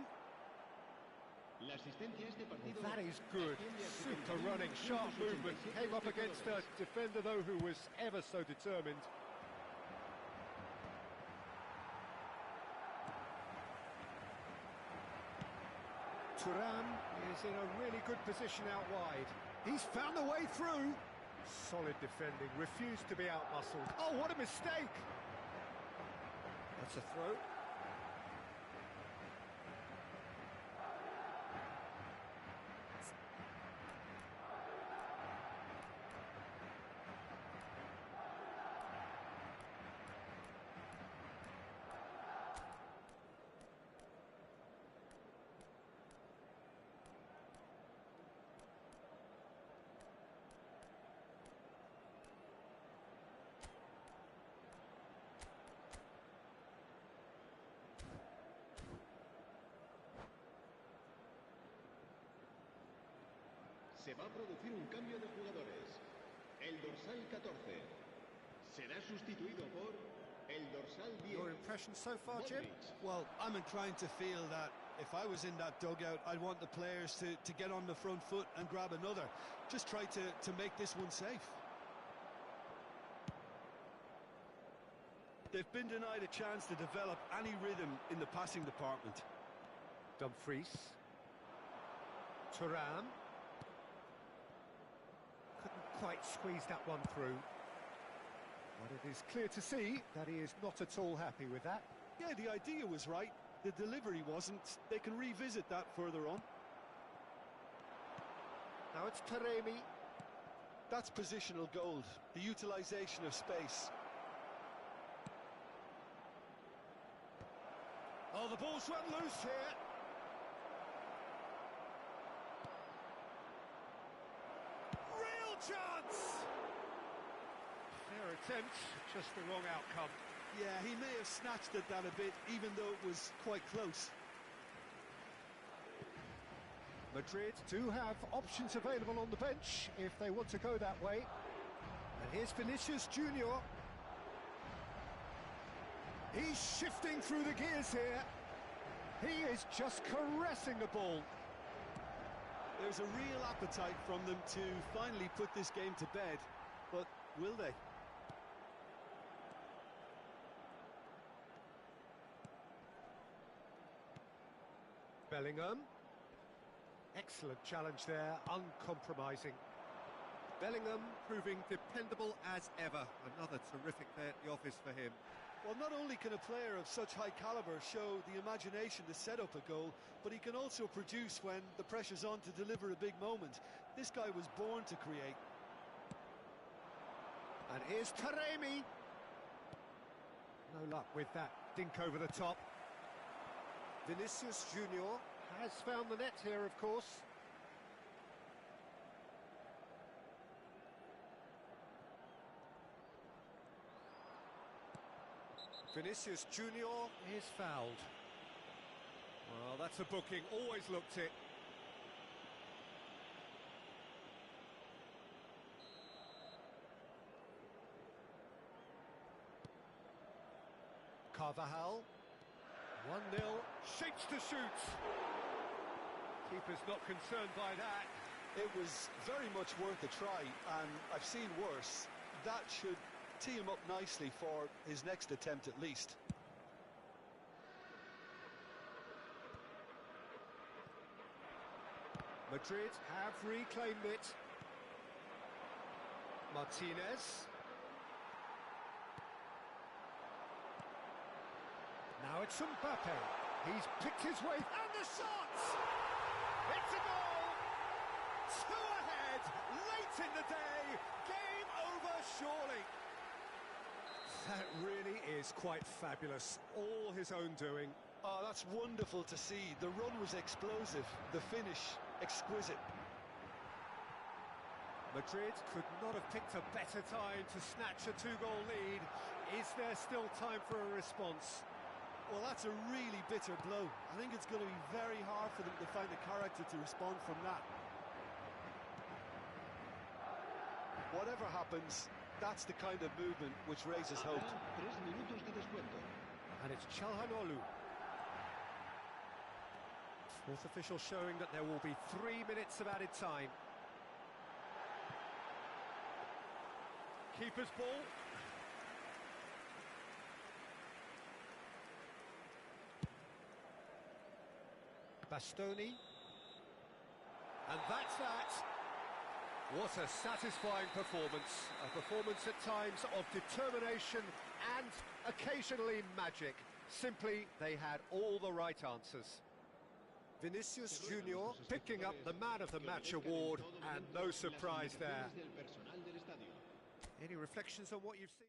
Well, that is good. Super running, sharp movement. Came up against a defender, though, who was ever so determined. Thuram is in a really good position out wide. He's found a way through. Solid defending, refused to be out-muscled. Oh, what a mistake! That's a throw. Se va a producir un cambio de jugadores. El dorsal 14 será sustituido por el dorsal 10. Your impression so far, Jim? Well, I'm inclined to feel that if I was in that dugout, I'd want the players to get on the front foot and grab another. Just try to make this one safe. They've been denied a chance to develop any rhythm in the passing department. Dumfries. Thuram. Couldn't quite squeeze that one through. But it is clear to see that he is not at all happy with that. Yeah, the idea was right. The delivery wasn't. They can revisit that further on. Now it's Taremi. That's positional gold, the utilisation of space. Oh, the ball's run loose here. Real chance! Fair attempt, just the wrong outcome. Yeah, he may have snatched at that a bit, even though it was quite close. Madrid do have options available on the bench if they want to go that way. And here's Vinicius Junior. He's shifting through the gears here. He is just caressing the ball. There's a real appetite from them to finally put this game to bed, but will they? Bellingham. Excellent challenge there, uncompromising. Bellingham proving dependable as ever. Another terrific day at the office for him. Well, not only can a player of such high caliber show the imagination to set up a goal, but he can also produce when the pressure's on to deliver a big moment. This guy was born to create. And here's Taremi. No luck with that dink over the top. Vinicius Junior has found the net here, of course. Vinicius Junior is fouled. Well, that's a booking, always looked it. Carvajal. 1-0, shapes to shoot. Keeper's not concerned by that. It was very much worth a try, and I've seen worse. That should tee him up nicely for his next attempt at least. Madrid have reclaimed it. Martinez. Now it's Mbappe. He's picked his way, and the shot! It's a goal! 2 ahead, late in the day. Game over, surely. That really is quite fabulous. All his own doing. Oh, that's wonderful to see. The run was explosive, the finish exquisite. Madrid could not have picked a better time to snatch a 2-goal lead. Is there still time for a response? Well, that's a really bitter blow. I think it's going to be very hard for them to find the character to respond from that. Whatever happens, that's the kind of movement which raises hope. 3 minutos de descuento. And it's Çalhanoğlu. Fourth official showing that there will be 3 minutes of added time. Keeper's ball. Bastoni. And that's that. What a satisfying performance. A performance at times of determination and occasionally magic. Simply, they had all the right answers. Vinicius Junior picking up the Man of the Match award, and no surprise there. Any reflections on what you've seen?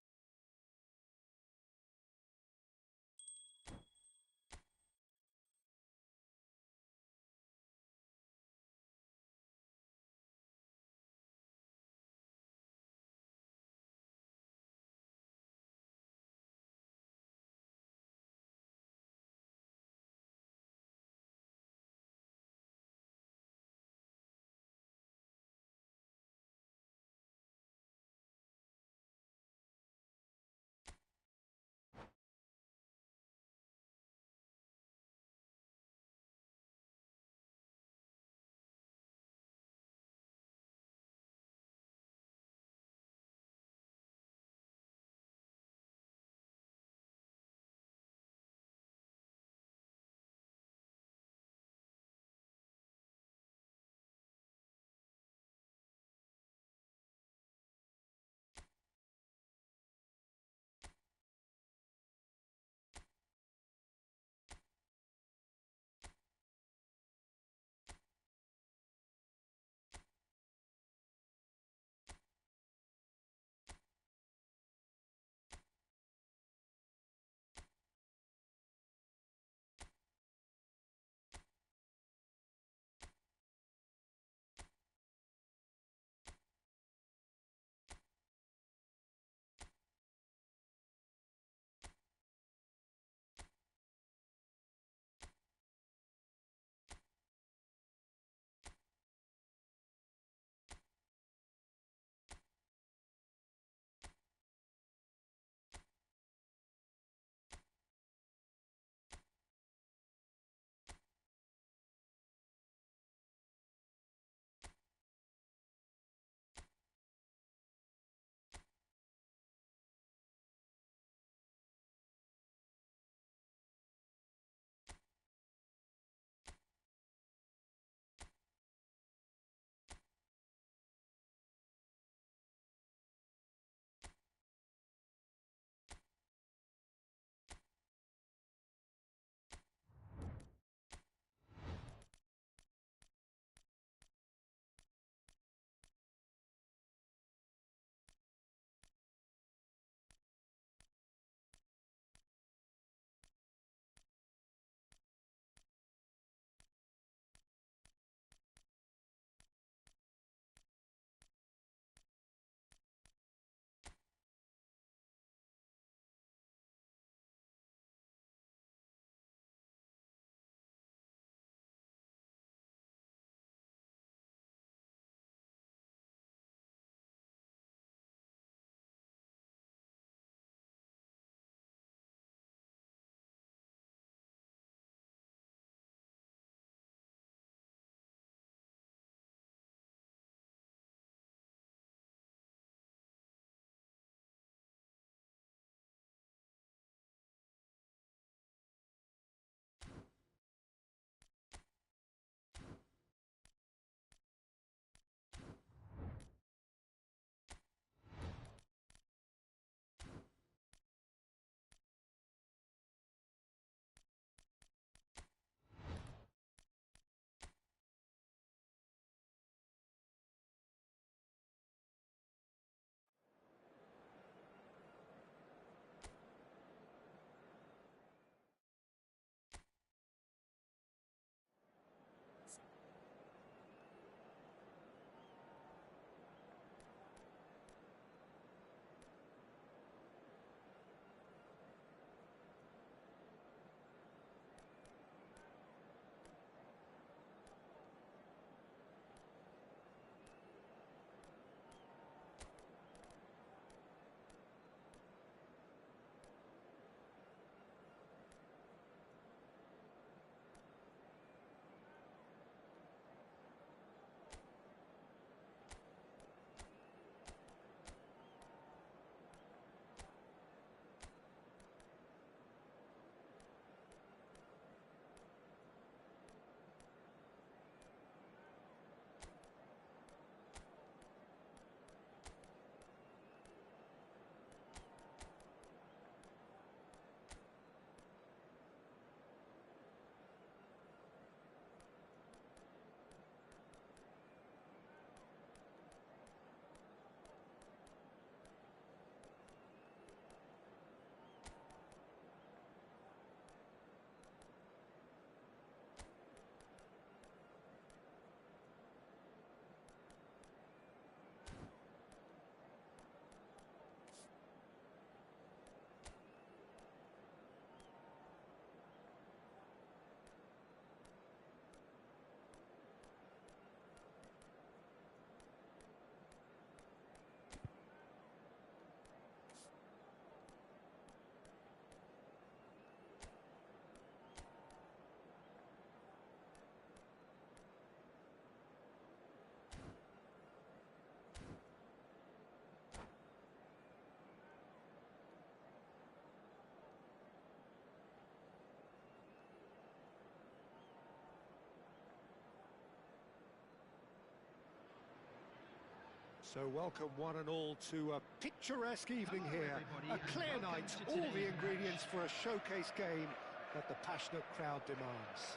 So welcome one and all to a picturesque evening here. A clear night, all the ingredients for a showcase game that the passionate crowd demands.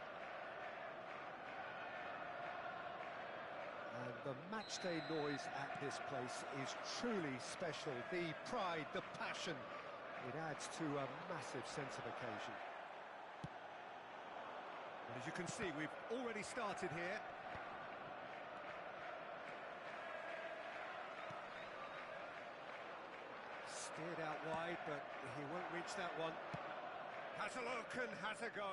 And the matchday noise at this place is truly special. The pride, the passion, it adds to a massive sense of occasion. But as you can see, we've already started here. Steered out wide, but he won't reach that one. Has a look and has a go.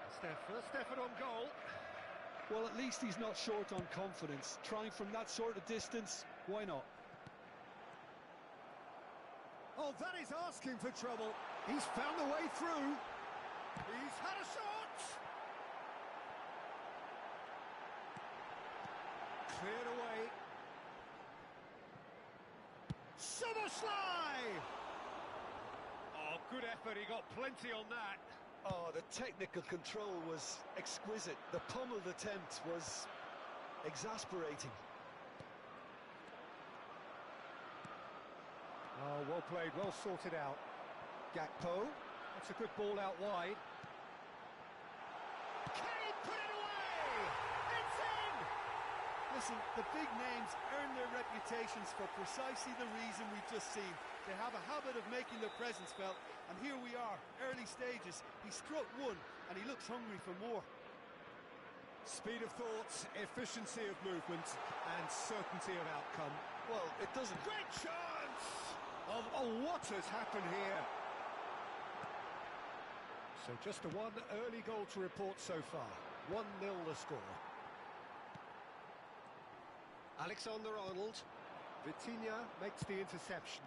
It's their first effort on goal. Well, at least he's not short on confidence. Trying from that sort of distance, why not? Oh, that is asking for trouble. He's found a way through. He's had a shot. Cleared away. Summerslide! Oh, good effort. He got plenty on that. Oh, the technical control was exquisite. The pummeled attempt was exasperating. Oh, well played, well sorted out. Gakpo, that's a good ball out wide. Can he put it away? It's in! Listen, the big names earn their reputations for precisely the reason we've just seen. They have a habit of making their presence felt, and here we are, early stages. He struck one, and he looks hungry for more. Speed of thought, efficiency of movement, and certainty of outcome. Well, it doesn't... Great chance! Oh, what has happened here? So just the one early goal to report so far. 1-0 the score. Alexander-Arnold. Vitinha makes the interception.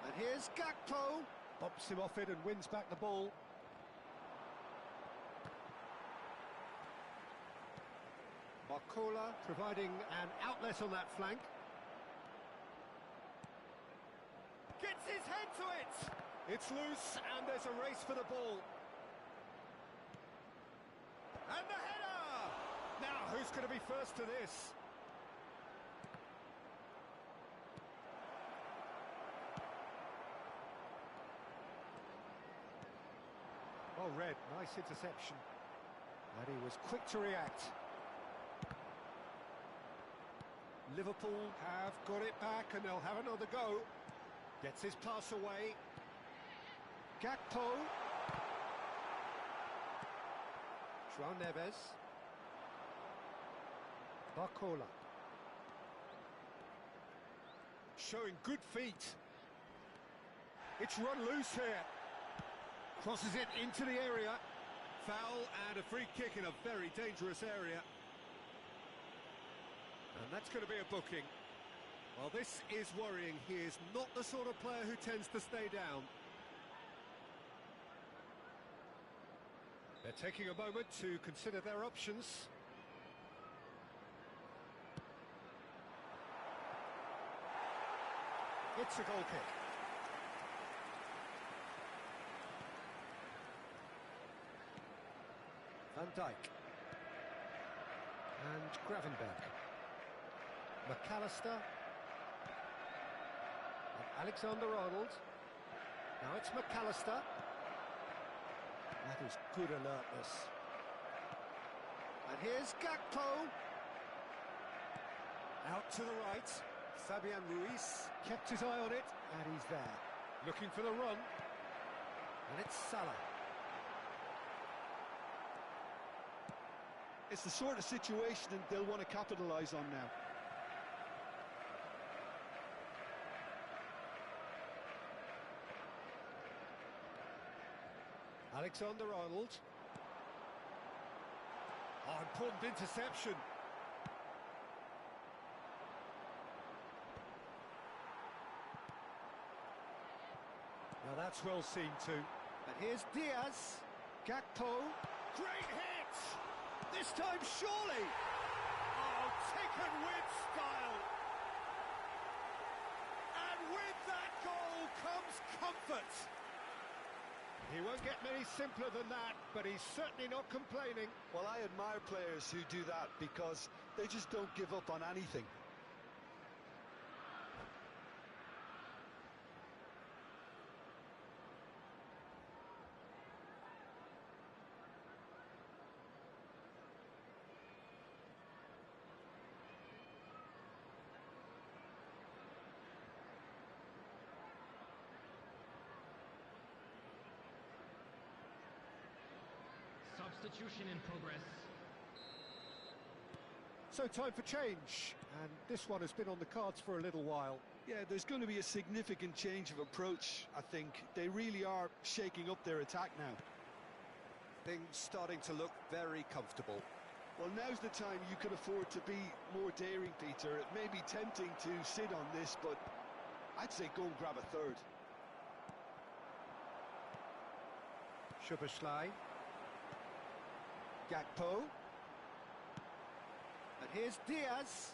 And here's Gakpo. Bops him off it and wins back the ball. Barcola providing an outlet on that flank. Gets his head to it. It's loose and there's a race for the ball. And the header! Now, who's going to be first to this? Well read, nice interception. And he was quick to react. Liverpool have got it back and they'll have another go. Gets his pass away. Gakpo. João Neves. Barcola. Showing good feet. It's run loose here. Crosses it into the area. Foul and a free kick in a very dangerous area. And that's going to be a booking. Well, this is worrying. He is not the sort of player who tends to stay down. They're taking a moment to consider their options. It's a goal kick. Van Dijk. And Gravenberg. McAllister. And Alexander-Arnold. Now it's McAllister. That is good alertness. And here's Gakpo. Out to the right. Fabian Ruiz kept his eye on it, and he's there. Looking for the run. And it's Salah. It's the sort of situation that they'll want to capitalise on now. Alexander-Arnold. Oh, important interception. Now that's well seen too. And here's Diaz. Gakpo. Great hit! This time surely! Oh, taken with style! And with that goal comes comfort! He won't get many simpler than that, but he's certainly not complaining. Well, I admire players who do that because they just don't give up on anything. Substitution in progress. So time for change, and this one has been on the cards for a little while. Yeah, there's going to be a significant change of approach, I think. They really are shaking up their attack now. Things starting to look very comfortable. Well, now's the time you can afford to be more daring, Peter. It may be tempting to sit on this, but I'd say go and grab a third. Szoboszlai. Gakpo. And here's Diaz.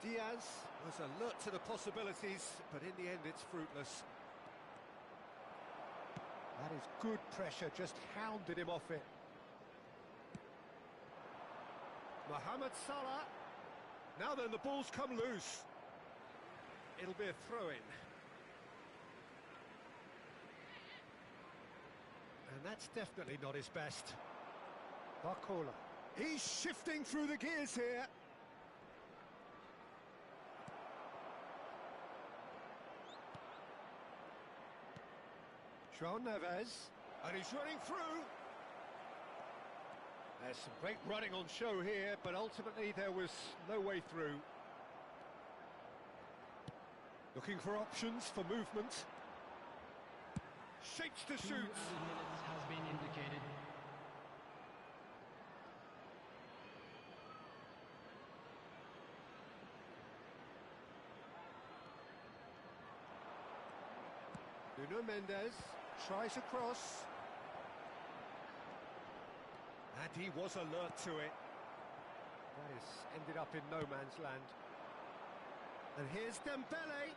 Diaz was alert to the possibilities, but in the end it's fruitless. That is good pressure, just hounded him off it. Mohamed Salah. Now then, the ball's come loose. It'll be a throw-in. And that's definitely not his best. Barcola. He's shifting through the gears here. João Neves. And he's running through. There's some great running on show here, but ultimately there was no way through. Looking for options for movement. Shapes to shoot. 2 added minutes has been indicated. Nuno Mendes tries a cross. And he was alert to it. That has ended up in no man's land. And here's Dembele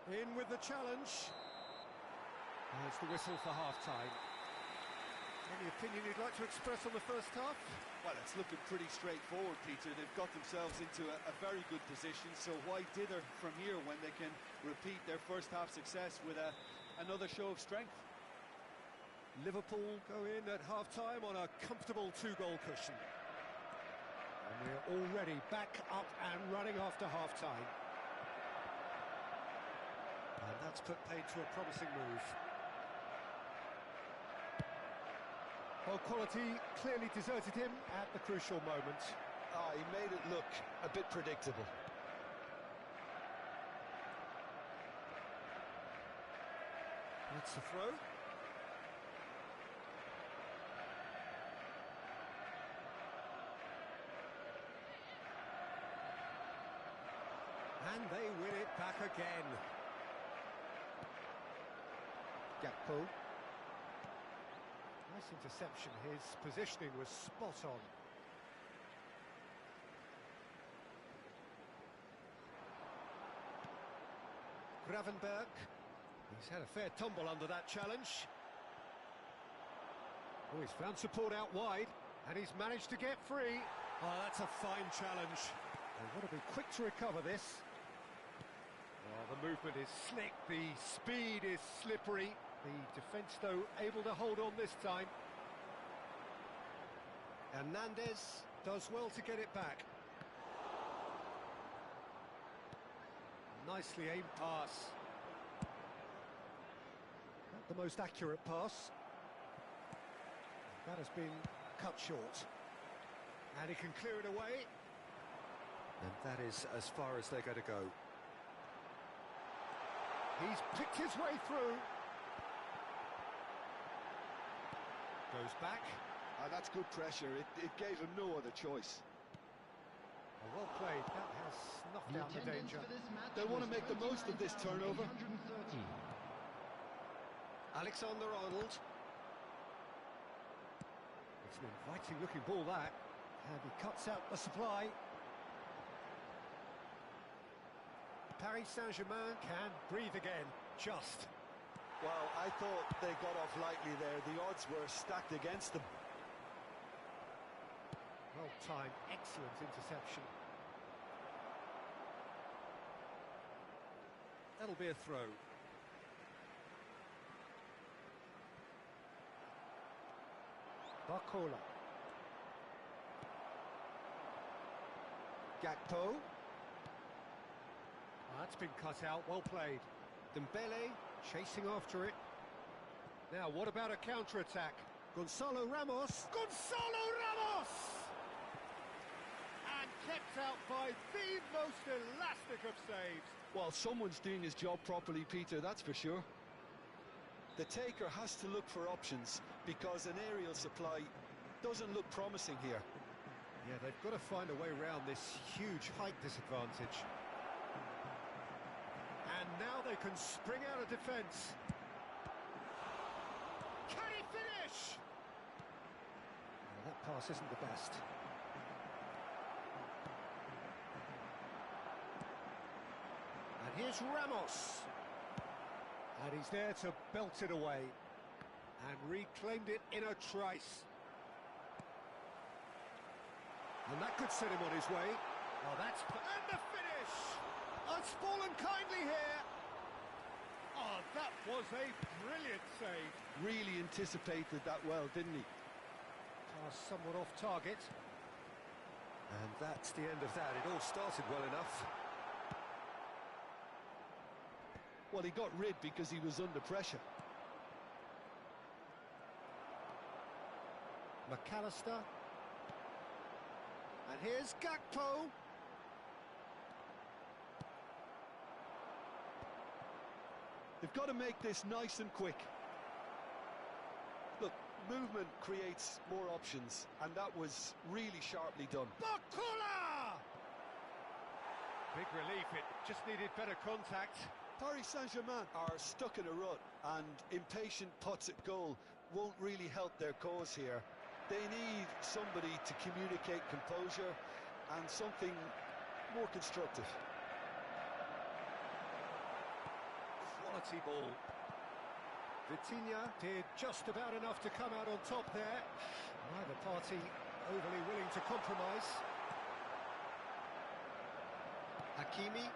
in with the challenge. There's the whistle for half-time. Any opinion you'd like to express on the first half? Well, it's looking pretty straightforward, Peter. They've got themselves into a very good position, so why dither from here when they can repeat their first half success with another show of strength? Liverpool go in at half-time on a comfortable 2-goal cushion. And we're already back up and running after half-time. And that's put paid to a promising move. Well, quality clearly deserted him at the crucial moment. Ah, he made it look a bit predictable. That's the throw. And they win it back again. Gakpo. Nice interception. His positioning was spot on. Gravenberg. He's had a fair tumble under that challenge. Oh, he's found support out wide, and he's managed to get free. Oh, that's a fine challenge. They've got to be quick to recover this. Oh, the movement is slick, the speed is slippery. The defence, though, able to hold on this time. Hernandez does well to get it back. Nicely aimed pass. Not the most accurate pass. That has been cut short. And he can clear it away. And that is as far as they're going to go. He's picked his way through. Goes back. That's good pressure. It gave him no other choice. Well played. That has knocked out the danger. They want to make the most of this turnover. Alexander-Arnold. It's an inviting looking ball, that. And he cuts out the supply. Paris Saint-Germain can breathe again. Just. Well, I thought they got off lightly there. The odds were stacked against them. Well timed, excellent interception. That'll be a throw. Barcola. Gakpo. That's been cut out, well played. Dembele chasing after it. Now, what about a counter-attack? Gonzalo Ramos. Gonzalo Ramos! And kept out by the most elastic of saves. Well, someone's doing his job properly, Peter, that's for sure. The taker has to look for options because an aerial supply doesn't look promising here. Yeah, they've got to find a way around this huge height disadvantage. And now they can spring out of defence. Can he finish? Well, that pass isn't the best. And here's Ramos. And he's there to belt it away. And reclaimed it in a trice. And that could set him on his way. Oh, that's... And the finish! It's fallen kindly here. Oh, that was a brilliant save. Really anticipated that well, didn't he? Pass somewhat off target. And that's the end of that. It all started well enough. Well, he got rid because he was under pressure. McAllister. And here's Gakpo. They've got to make this nice and quick. Look, movement creates more options, and that was really sharply done. Barcola! Big relief, it just needed better contact. Paris Saint-Germain are stuck in a rut, and impatient putts at goal won't really help their cause here. They need somebody to communicate composure and something more constructive. Quality ball. Vitinha did just about enough to come out on top there. Neither party overly willing to compromise. Hakimi.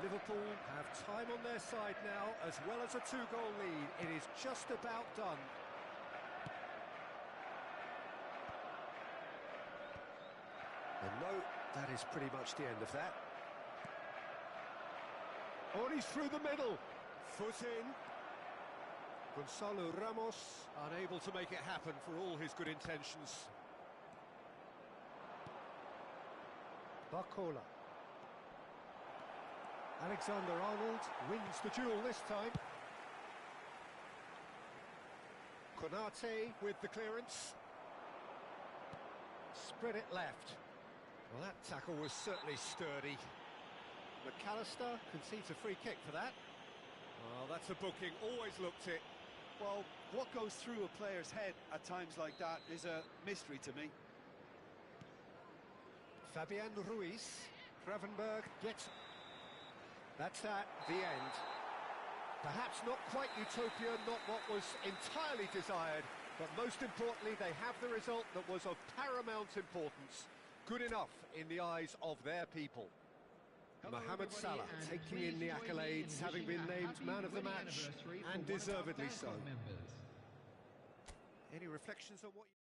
Liverpool have time on their side now, as well as a two-goal lead. It is just about done. And no, that is pretty much the end of that. Oh, he's through the middle. Foot in. Gonzalo Ramos unable to make it happen for all his good intentions. Barcola. Alexander-Arnold wins the duel this time. Konate with the clearance. Spread it left. Well, that tackle was certainly sturdy. McAllister concedes a free kick for that. Well, that's a booking, always looked it. Well, what goes through a player's head at times like that is a mystery to me. Fabian Ruiz. Gravenberg gets... That's at the end. Perhaps not quite utopia, not what was entirely desired, but most importantly, they have the result that was of paramount importance. Good enough in the eyes of their people. Hello, Mohamed Salah and taking please in the join me accolades, in having wishing been a named happy man of the wedding match, anniversary for and one of our deservedly fan so. club members. Any reflections on what you...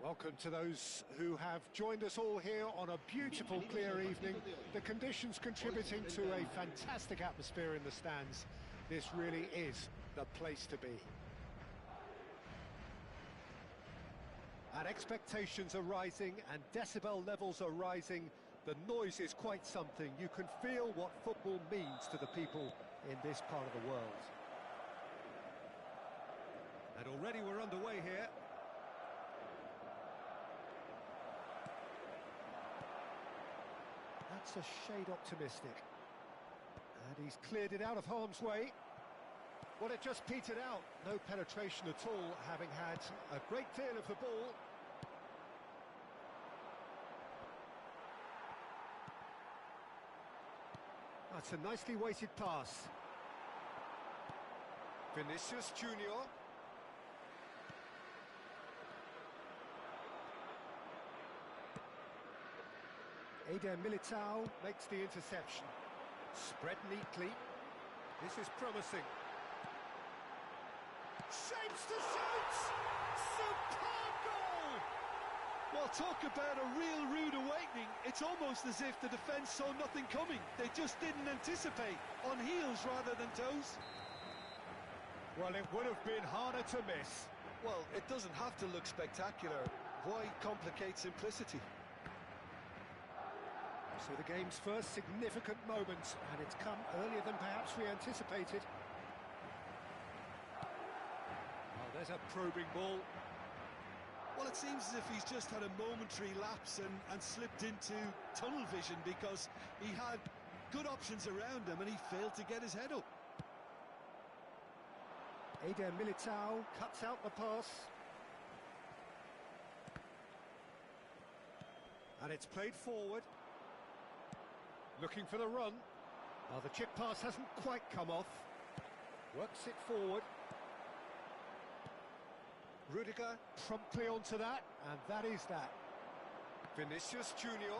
Welcome to those who have joined us all here on a beautiful, clear evening. The conditions contributing to a fantastic atmosphere in the stands. This really is the place to be. And expectations are rising and decibel levels are rising. The noise is quite something. You can feel what football means to the people in this part of the world. And already we're underway here. That's a shade optimistic. And he's cleared it out of harm's way. Well, it just petered out. No penetration at all, having had a great deal of the ball. That's a nicely weighted pass. Vinicius Junior. Eder Militao makes the interception. Spread neatly. This is promising. Shapes to shoot! Superb goal! Well, talk about a real rude awakening. It's almost as if the defence saw nothing coming. They just didn't anticipate. On heels rather than toes. Well, it would have been harder to miss. Well, it doesn't have to look spectacular. Why complicate simplicity? So the game's first significant moment, and it's come earlier than perhaps we anticipated. Oh, there's a probing ball. Well, it seems as if he's just had a momentary lapse and slipped into tunnel vision, because he had good options around him and he failed to get his head up. Eder Militao cuts out the pass. And it's played forward. Looking for the run. Oh, the chip pass hasn't quite come off. Works it forward. Rudiger promptly onto that, and that is that. Vinicius Junior.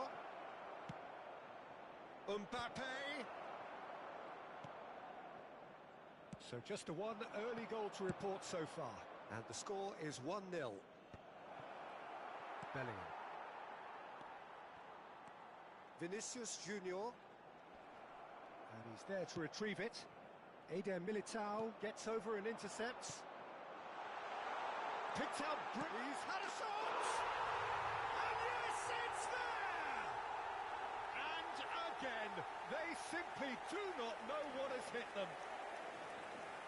Mbappe. So just a one early goal to report so far. And the score is 1-0. Bellingham. Vinicius Junior. And he's there to retrieve it. Eder Militao gets over and intercepts. Picked out He's had a shot! And yes, it's there! And again, they simply do not know what has hit them.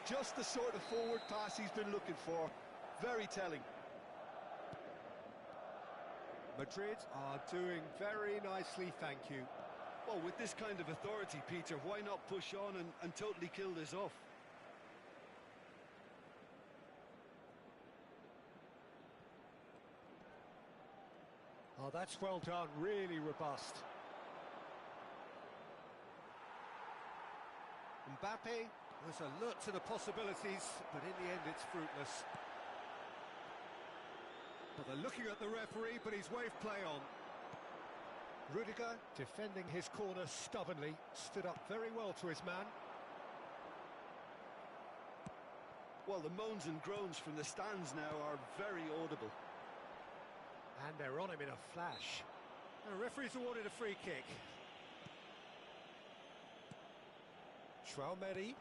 Just the sort of forward pass he's been looking for. Very telling. Madrid are doing very nicely, thank you. Well, with this kind of authority, Peter, why not push on and totally kill this off? Oh, that's well done, really robust. Mbappe was alert to the possibilities, but in the end it's fruitless. Well, they're looking at the referee, but he's waved play on. Rudiger, defending his corner stubbornly, stood up very well to his man. Well, the moans and groans from the stands now are very audible. And they're on him in a flash. And the referee's awarded a free kick. Traumeri.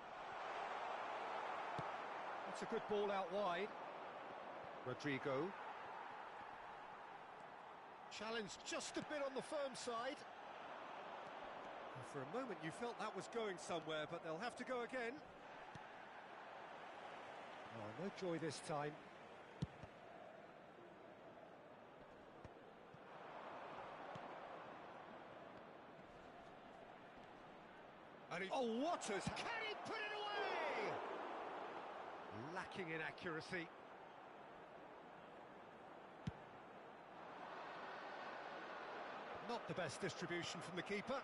That's a good ball out wide. Rodrigo. Challenged just a bit on the firm side. And for a moment you felt that was going somewhere, but they'll have to go again. Oh, no joy this time. And oh, what has... Can he put it away? Lacking in accuracy. Not the best distribution from the keeper.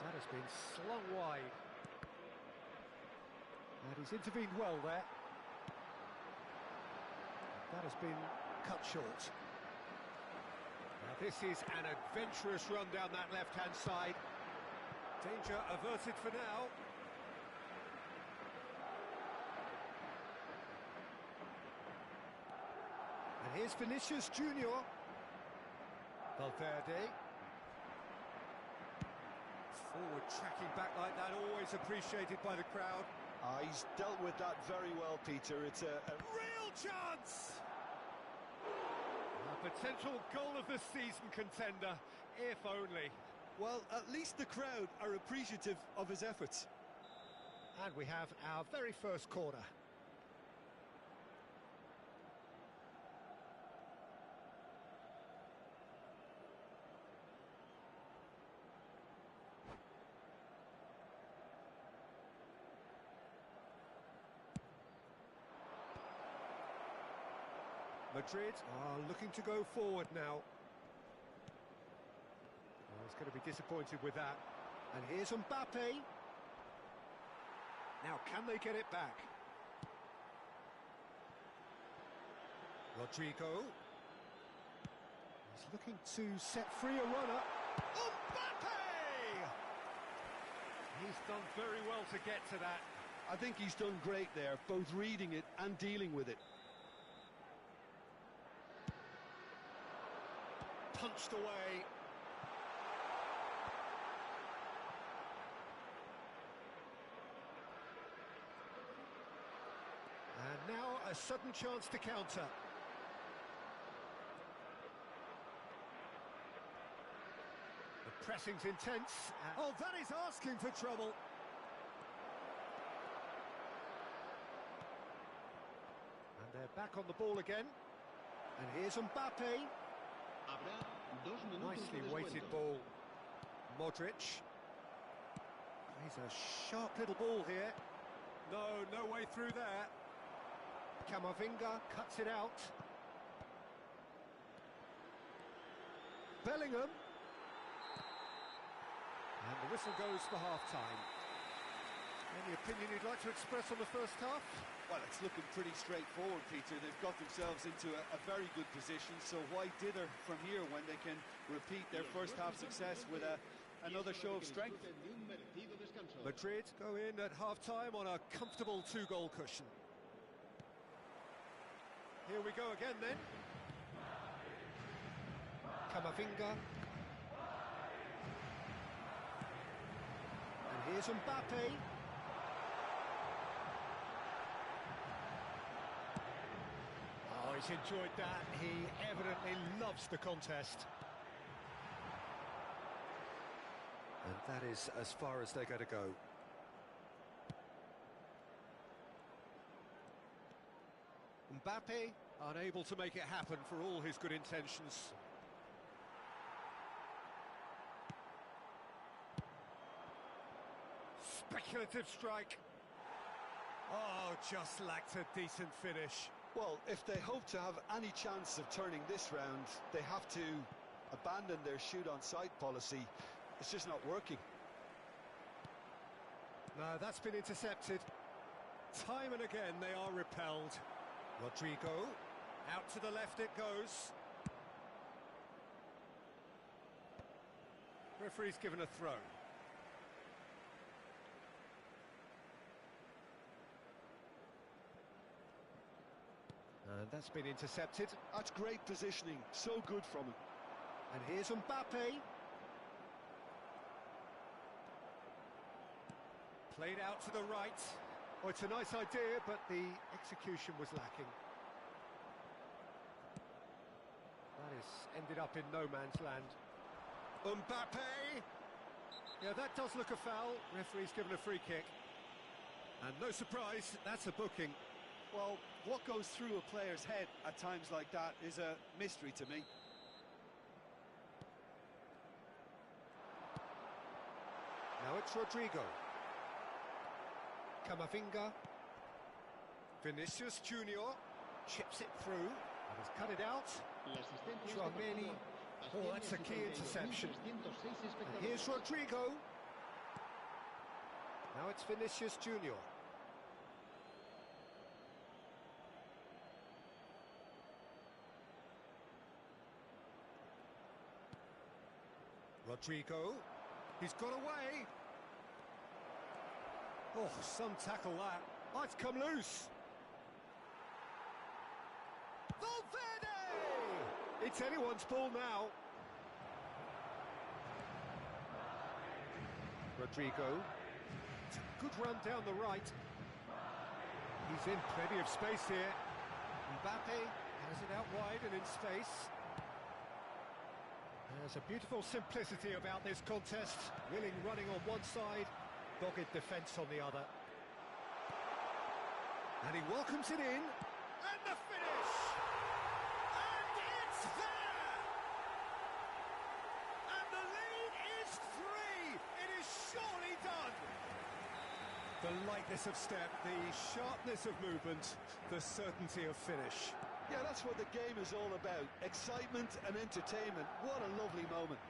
That has been slung wide. And he's intervened well there. That has been cut short. Now this is an adventurous run down that left-hand side. Danger averted for now. And here's Vinicius Junior. Valverde. Forward tracking back like that, always appreciated by the crowd. He's dealt with that very well, Peter. It's a Real chance! A potential goal of the season contender, if only. Well, at least the crowd are appreciative of his efforts. And we have our very first corner. Madrid are looking to go forward now. Oh, he's going to be disappointed with that. And here's Mbappe. Now, can they get it back? Rodrigo. He's looking to set free a runner. Mbappe! He's done very well to get to that. I think he's done great there, both reading it and dealing with it. Punched away. And now a sudden chance to counter. The pressing's intense. Oh, that is asking for trouble. And they're back on the ball again. And here's Mbappe. Habrá 2 minutos Nicely de weighted descuento. ball. Modric. He's a sharp little ball here. No way through there. Camavinga cuts it out. Bellingham. And the whistle goes for half-time. Any opinion you'd like to express on the first half? Well, it's looking pretty straightforward, Peter. They've got themselves into a very good position, so why dither from here when they can repeat their first half success with another show of strength? Madrid go in at half-time on a comfortable 2-goal cushion. Here we go again then. Camavinga. And here's Mbappe. Oh, he's enjoyed that. He evidently loves the contest. And that is as far as they're going to go. Mbappe unable to make it happen for all his good intentions. Speculative strike. Oh, just lacked a decent finish. Well, if they hope to have any chance of turning this round, they have to abandon their shoot-on-sight policy. It's just not working. No, that's been intercepted. Time and again they are repelled. Rodrigo, out to the left it goes. Referee's given a throw. And that's been intercepted. That's great positioning, so good from him. And here's Mbappe. Played out to the right. Oh, it's a nice idea, but the execution was lacking. That has ended up in no man's land. Mbappe! Yeah, that does look a foul. Referee's given a free kick. And no surprise, that's a booking. Well, what goes through a player's head at times like that is a mystery to me. Now it's Rodrigo. Camavinga. Vinicius Junior chips it through and has cut it out. Chouameni. Oh, that's a key interception. And here's Rodrigo. Now it's Vinicius Junior. Rodrigo. He's got away. Oh, some tackle that. Oh, it's come loose. Valverde! It's anyone's ball now. Rodrigo. It's a good run down the right. He's in plenty of space here. Mbappe has it out wide and in space. There's a beautiful simplicity about this contest. Willing running on one side, dogged defence on the other. And he welcomes it in. And the finish! And it's there! And the lead is 3! It is surely done! The lightness of step, the sharpness of movement, the certainty of finish. Yeah, that's what the game is all about. Excitement and entertainment. What a lovely moment.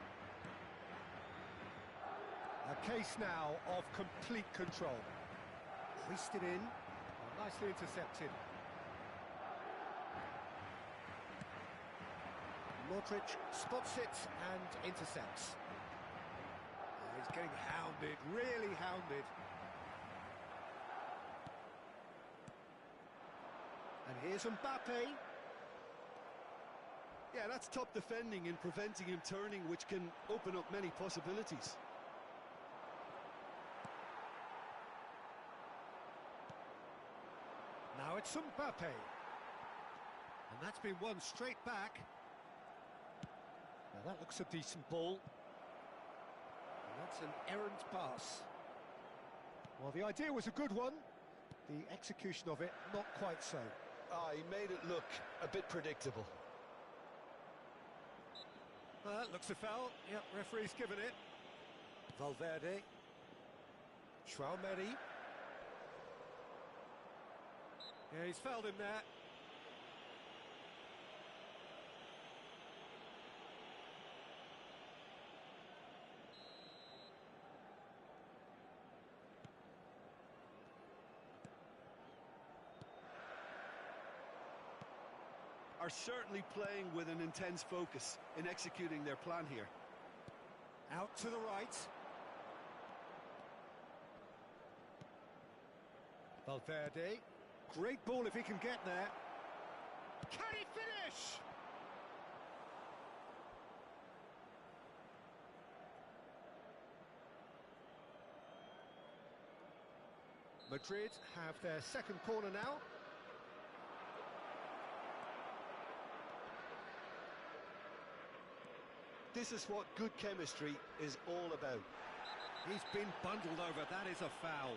A case now of complete control. Hoisted in, nicely intercepted. Modric spots it and intercepts. He's getting hounded, really hounded. And here's Mbappe. Yeah, that's top defending and preventing him turning, which can open up many possibilities. Now it's Mbappe. And that's been won straight back. Now that looks a decent ball. And that's an errant pass. Well, the idea was a good one. The execution of it, not quite so. Ah, he made it look a bit predictable. That looks a foul. Yep, referee's given it. Valverde. Traumeri. Yeah, he's fouled him there. Are certainly playing with an intense focus in executing their plan here. Out to the right. Valverde. Great ball if he can get there. Can he finish? Madrid have their second corner now. This is what good chemistry is all about. He's been bundled over, that is a foul.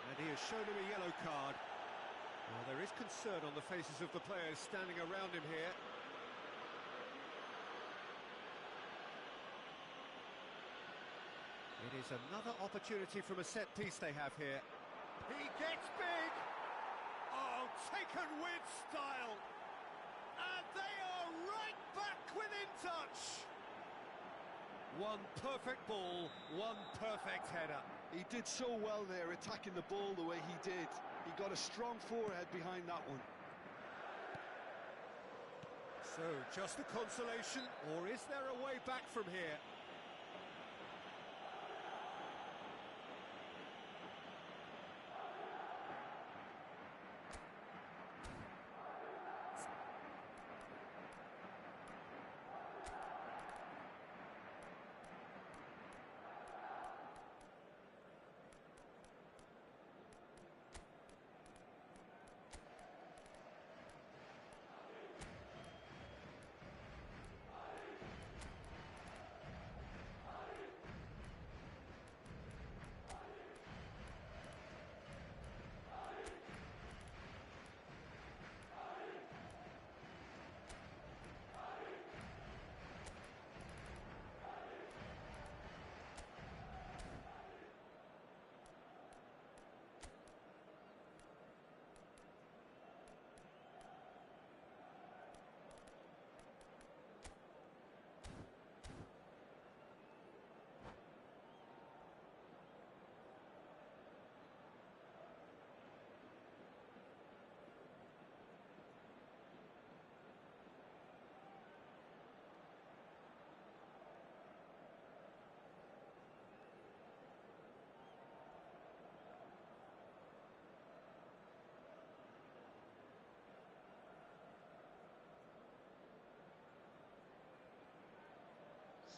And he has shown him a yellow card. Well, there is concern on the faces of the players standing around him here. It is another opportunity from a set piece they have here. He gets big! Oh, taken with style! And they are right back within touch! One perfect ball, one perfect header. He did so well there, attacking the ball the way he did. He got a strong forehead behind that one. So, just a consolation, or is there a way back from here?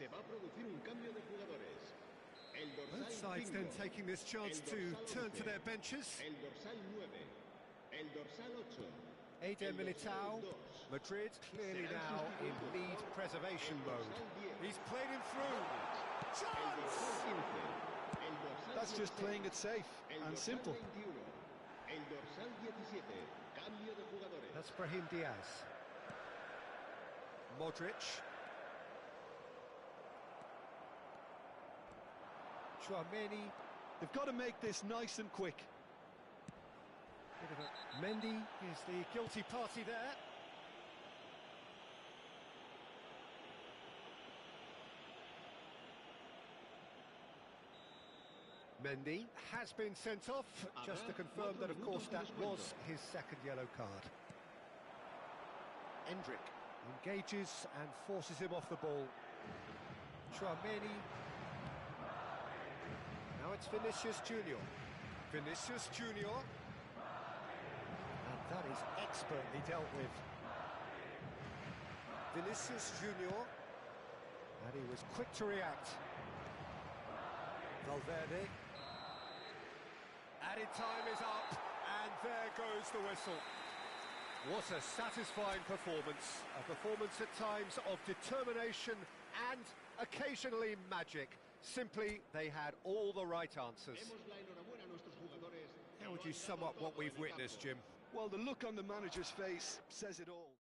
Se va a producir un cambio de jugadores. El Both dorsal sides then 5. taking this chance El to dorsal turn to 11. their benches. El dorsal 9. El dorsal 8. Eder El Militao, dorsal 2. Madrid clearly now in lead preservation mode. He's played him through. El Chance! dorsal 15. El dorsal That's just 16. playing it safe El and dorsal simple. 21. El dorsal 17. Cambio de jugadores. That's Brahim Diaz. Modric. Chouameni. They've got to make this nice and quick. Bit of a Mendy is the guilty party there. Mendy has been sent off, just to confirm that, of course, that was his second yellow card. Endrick engages and forces him off the ball. Chouameni. Now it's Vinicius Junior. Vinicius Junior. And that is expertly dealt with. Vinicius Junior. And he was quick to react. Valverde. Added time is up, and there goes the whistle. What a satisfying performance. A performance at times of determination and occasionally magic. Simply, they had all the right answers. Demos la enhorabuena a nuestros jugadores. How would you sum up what we've witnessed, Jim? Well, the look on the manager's face says it all.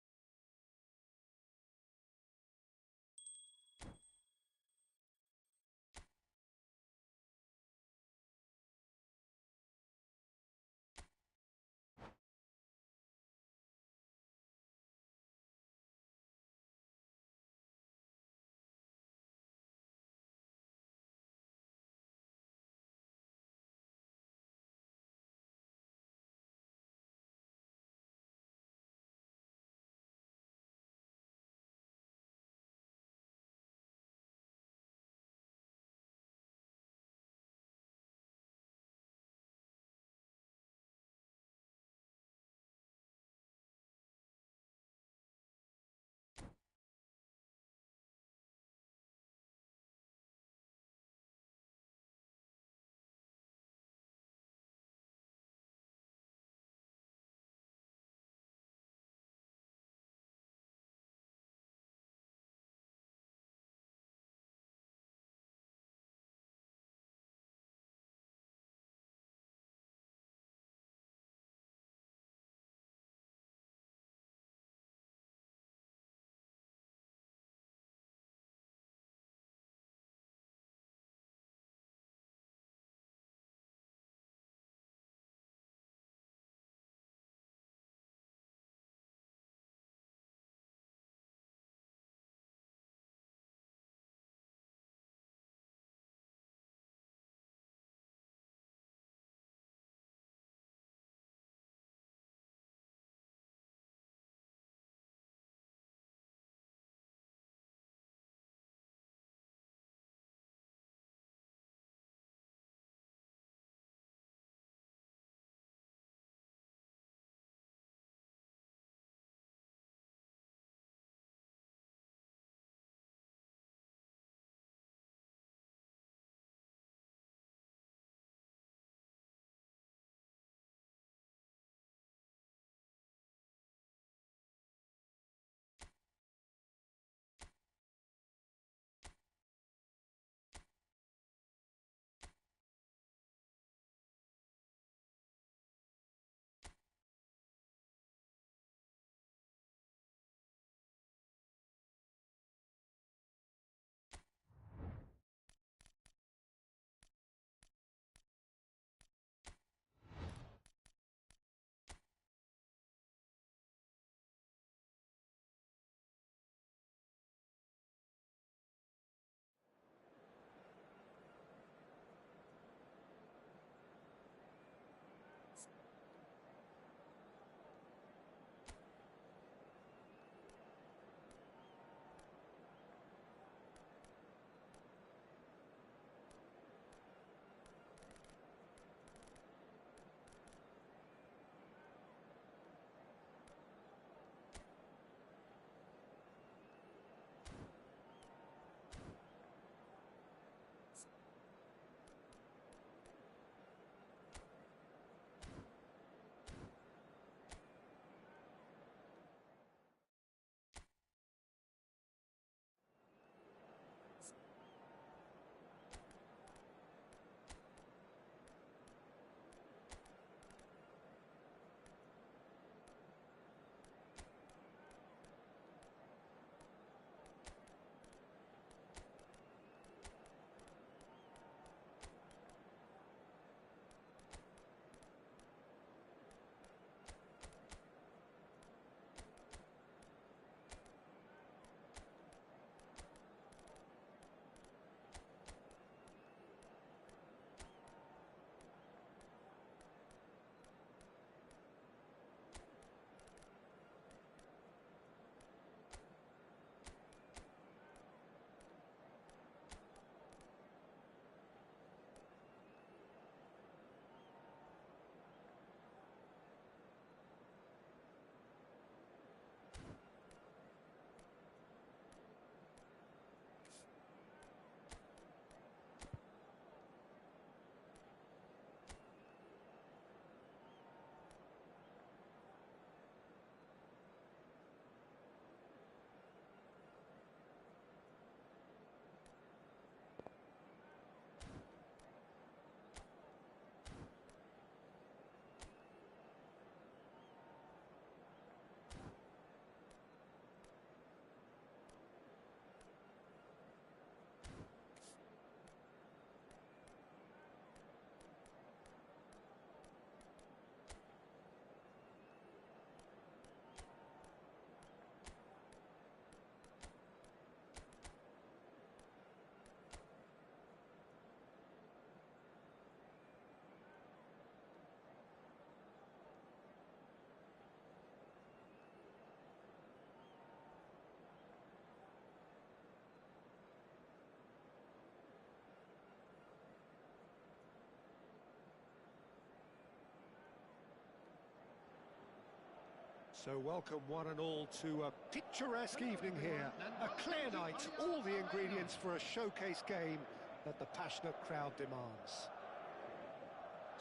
So welcome one and all to a picturesque evening here. A clear night, all the ingredients for a showcase game that the passionate crowd demands.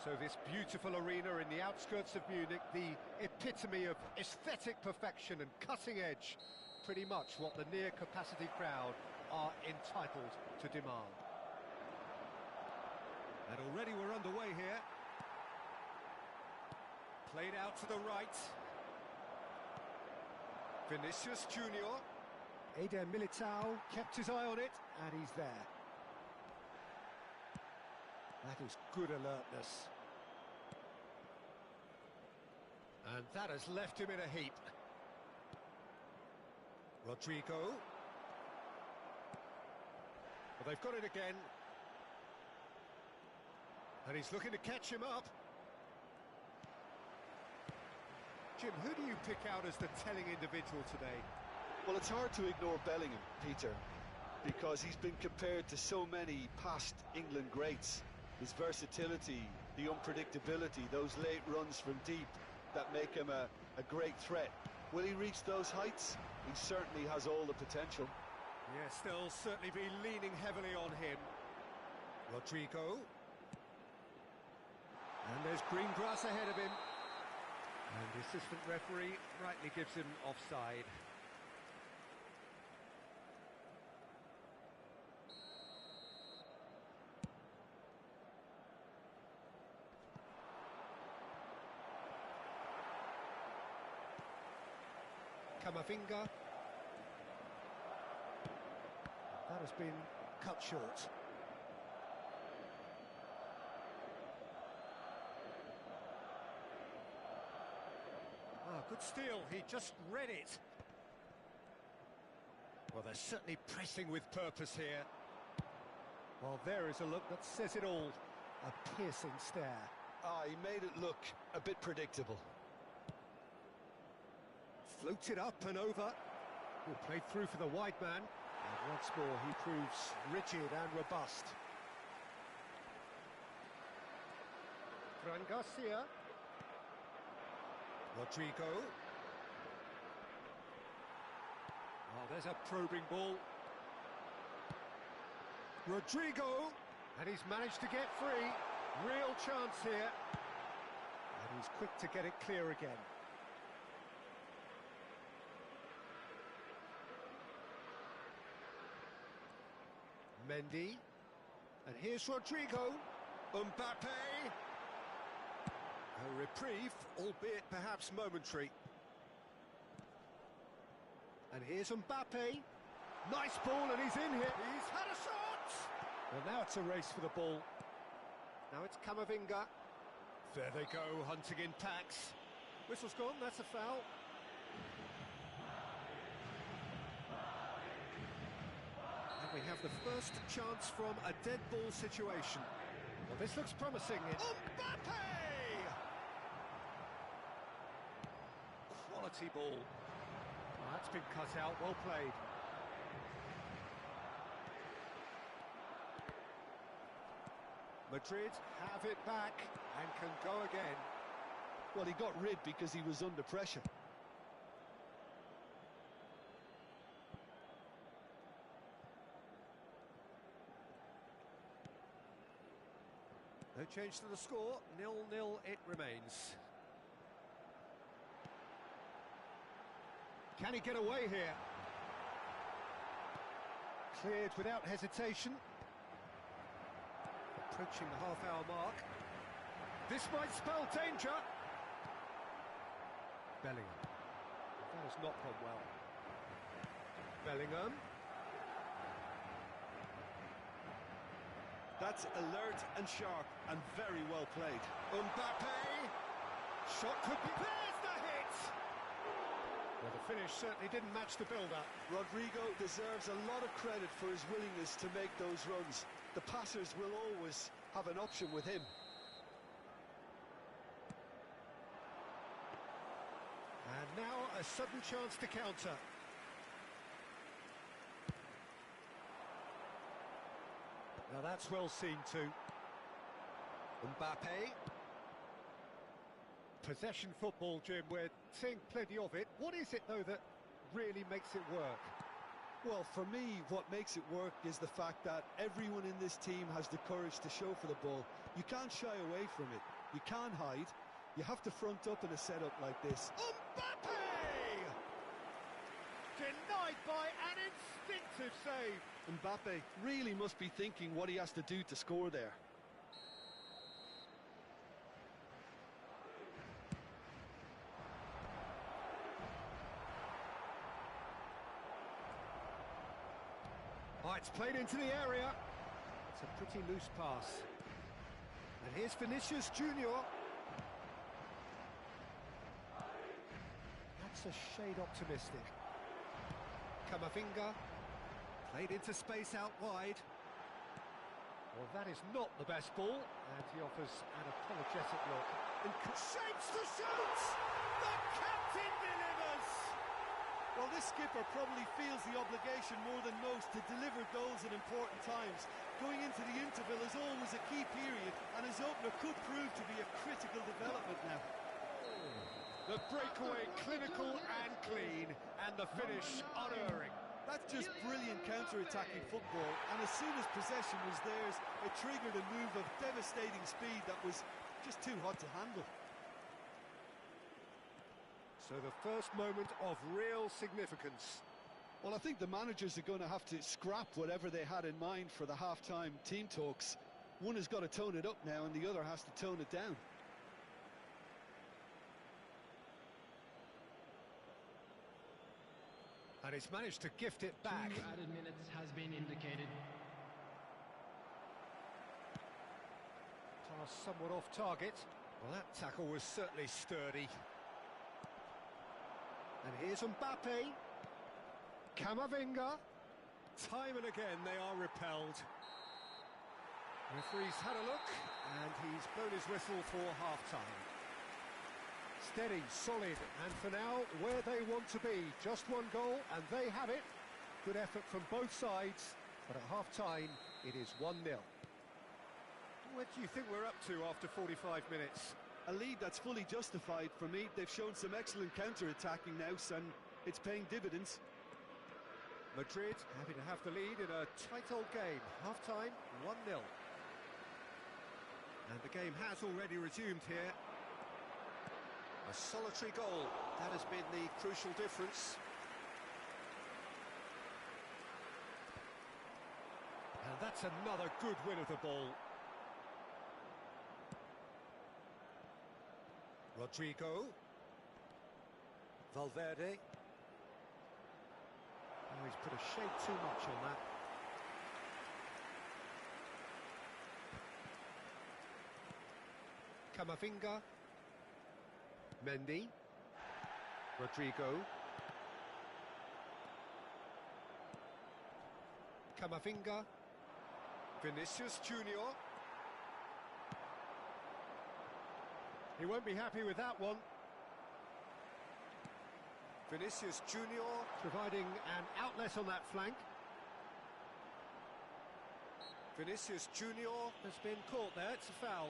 So this beautiful arena in the outskirts of Munich, the epitome of aesthetic perfection and cutting edge, pretty much what the near-capacity crowd are entitled to demand. And already we're underway here. Played out to the right. Vinicius Junior. Eder Militao kept his eye on it, and he's there. That is good alertness. And that has left him in a heap. Rodrigo. Well, they've got it again. And he's looking to catch him up. Jim, who do you pick out as the telling individual today? Well, it's hard to ignore Bellingham, Peter, because he's been compared to so many past England greats. His versatility, the unpredictability, those late runs from deep that make him a great threat. Will he reach those heights? He certainly has all the potential. Yes, they'll certainly be leaning heavily on him. Rodrigo. And there's green grass ahead of him. And the assistant referee rightly gives him offside. Camavinga. That has been cut short. Good steal, he just read it. Well, they're certainly pressing with purpose here. Well, there is a look that says it all. A piercing stare. Ah, he made it look a bit predictable. Floated up and over. Played through for the wide man. And once more, he proves rigid and robust. Fran Garcia. Rodrigo. Oh, there's a probing ball. Rodrigo. And he's managed to get free. Real chance here. And he's quick to get it clear again. Mendy. And here's Rodrigo. Mbappe. A reprieve, albeit perhaps momentary. And here's Mbappe. Nice ball, and he's in here. He's had a shot! Well, now it's a race for the ball. Now it's Camavinga. There they go, hunting in packs. Whistle's gone, that's a foul. And we have the first chance from a dead ball situation. Well, this looks promising. Mbappe! Quality ball. Oh, that's been cut out, well played. Madrid have it back and can go again. Well, he got rid because he was under pressure. No change to the score, 0-0 it remains. Can he get away here? Cleared without hesitation. Approaching the half-hour mark. This might spell danger. Bellingham. That has not gone well. Bellingham. That's alert and sharp and very well played. Mbappe. Shot could be... There's the hit! Well, the finish certainly didn't match the build-up. Rodrigo deserves a lot of credit for his willingness to make those runs. The passers will always have an option with him. And now a sudden chance to counter. Now that's well seen too. Mbappe. Possession football, Jim, we're seeing plenty of it. What is it, though, that really makes it work? Well, for me, what makes it work is the fact that everyone in this team has the courage to show for the ball. You can't shy away from it. You can't hide. You have to front up in a setup like this. Mbappe! Denied by an instinctive save. Mbappe really must be thinking what he has to do to score there. Oh, it's played into the area. It's a pretty loose pass. And here's Vinicius Junior. That's a shade optimistic. Camavinga. Played into space out wide. Well, that is not the best ball. And he offers an apologetic look. And shapes the shot! The captain delivers! Well, this skipper probably feels the obligation more than most to deliver goals at important times. Going into the interval is always a key period, and his opener could prove to be a critical development now. The breakaway clinical and clean, and the finish unerring. That's just brilliant counter-attacking football, and as soon as possession was theirs, it triggered a move of devastating speed that was just too hot to handle. So the first moment of real significance. Well, I think the managers are going to have to scrap whatever they had in mind for the half-time team talks. One has got to tone it up now, and the other has to tone it down. And he's managed to gift it back. 2 added minutes has been indicated. Pass somewhat off target. Well, that tackle was certainly sturdy. And here's Mbappe. Camavinga. Time and again they are repelled. Referee's had a look, and he's blown his whistle for half-time. Steady, solid, and for now, where they want to be. Just one goal, and they have it. Good effort from both sides, but at half-time, it is 1-0. What do you think we're up to after 45 minutes? A lead that's fully justified for me. They've shown some excellent counter-attacking now, and it's paying dividends. Madrid happy to have the lead in a tight old game. Half-time, 1-0. And the game has already resumed here. A solitary goal, that has been the crucial difference. And that's another good win of the ball. Rodrigo. Valverde. Oh, he's put a shade too much on that. Camavinga. Mendy. Rodrigo. Camavinga. Vinicius Junior. He won't be happy with that one. Vinicius Junior providing an outlet on that flank. Vinicius Junior has been caught there, it's a foul.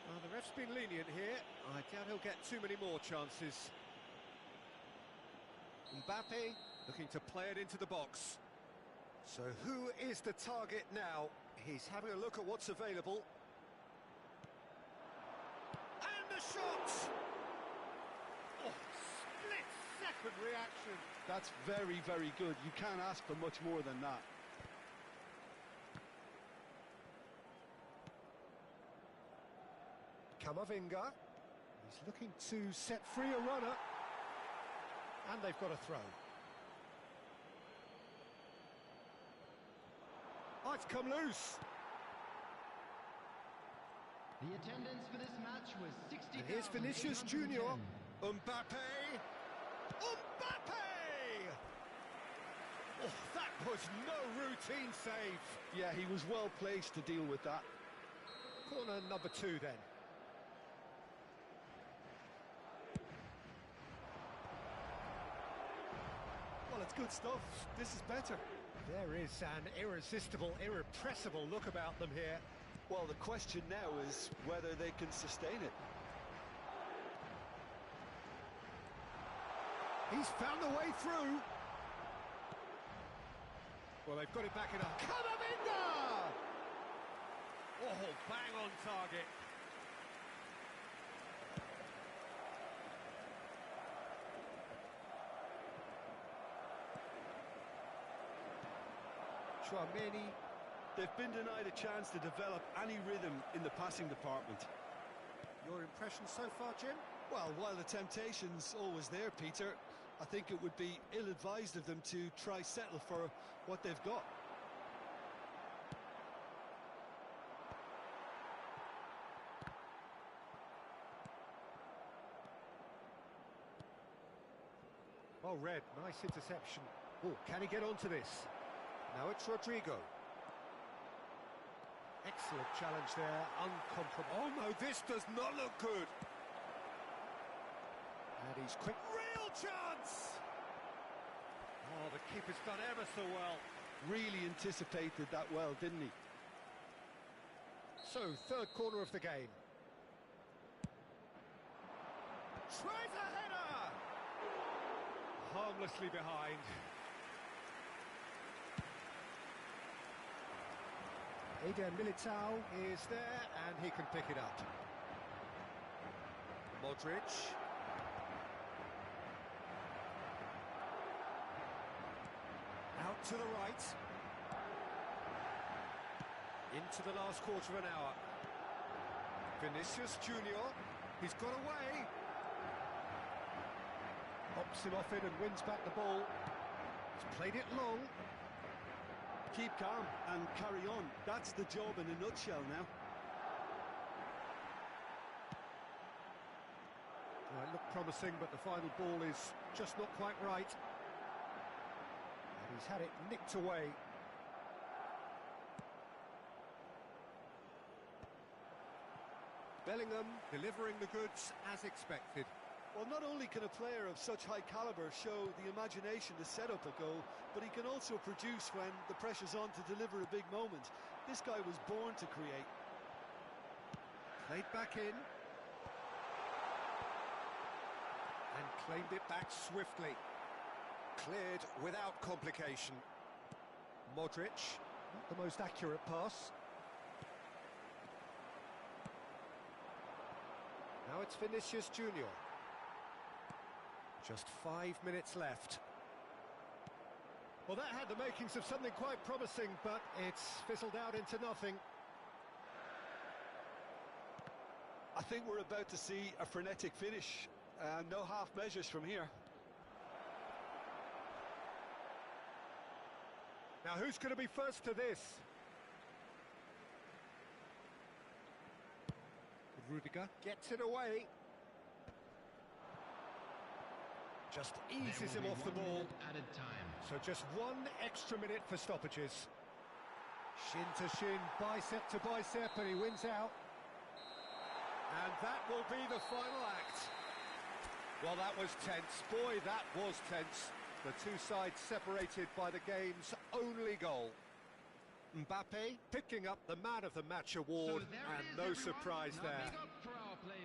Well, the ref's been lenient here. I doubt he'll get too many more chances. Mbappe looking to play it into the box. So who is the target now? He's having a look at what's available. And the shot! Oh, split-second reaction. That's very, very good. You can't ask for much more than that. Camavinga. He's looking to set free a runner. And they've got a throw. Oh, it's come loose. The attendance for this match was 60,000. And here's Vinicius Junior. Mbappe. Mbappe! Oh, that was no routine save. Yeah, he was well placed to deal with that. Corner number 2 then. Well, it's good stuff. This is better. There is an irresistible, irrepressible look about them here. Well, the question now is whether they can sustain it. He's found the way through. Well, they've got it back in a... Camavinga! Oh, bang on target. Many. They've been denied a chance to develop any rhythm in the passing department. Your impression so far, Jim? Well, while the temptation's always there, Peter, I think it would be ill-advised of them to try settle for what they've got. Oh, Red, nice interception. Oh, can he get onto this? Now it's Rodrigo. Excellent challenge there, uncompromised. Oh no, this does not look good. And he's quick. Real chance! Oh, the keeper's done ever so well. Really anticipated that well, didn't he? So, third corner of the game. Tries a header! Harmlessly behind. Eder Militao is there, and he can pick it up. Modric. Out to the right. Into the last quarter of an hour. Vinicius Junior. He's got away. Hops him off in and wins back the ball. He's played it long. Keep calm and carry on. That's the job in a nutshell now. Well, it looked promising, but the final ball is just not quite right. And he's had it nicked away. Bellingham delivering the goods as expected. Well, not only can a player of such high calibre show the imagination to set up a goal, but he can also produce when the pressure's on to deliver a big moment. This guy was born to create. Played back in. And claimed it back swiftly. Cleared without complication. Modric, not the most accurate pass. Now it's Vinicius Junior. Just 5 minutes left. Well, that had the makings of something quite promising, but it's fizzled out into nothing. I think we're about to see a frenetic finish. No half measures from here. Now, who's going to be first to this? Rudiger gets it away. Just eases him off the ball. Added time. So just 1 extra minute for stoppages. Shin to shin, bicep to bicep, and he wins out. And that will be the final act. Well, that was tense. Boy, that was tense. The two sides separated by the game's only goal. Mbappe picking up the Man of the Match award, and no surprise there. Big up for our players.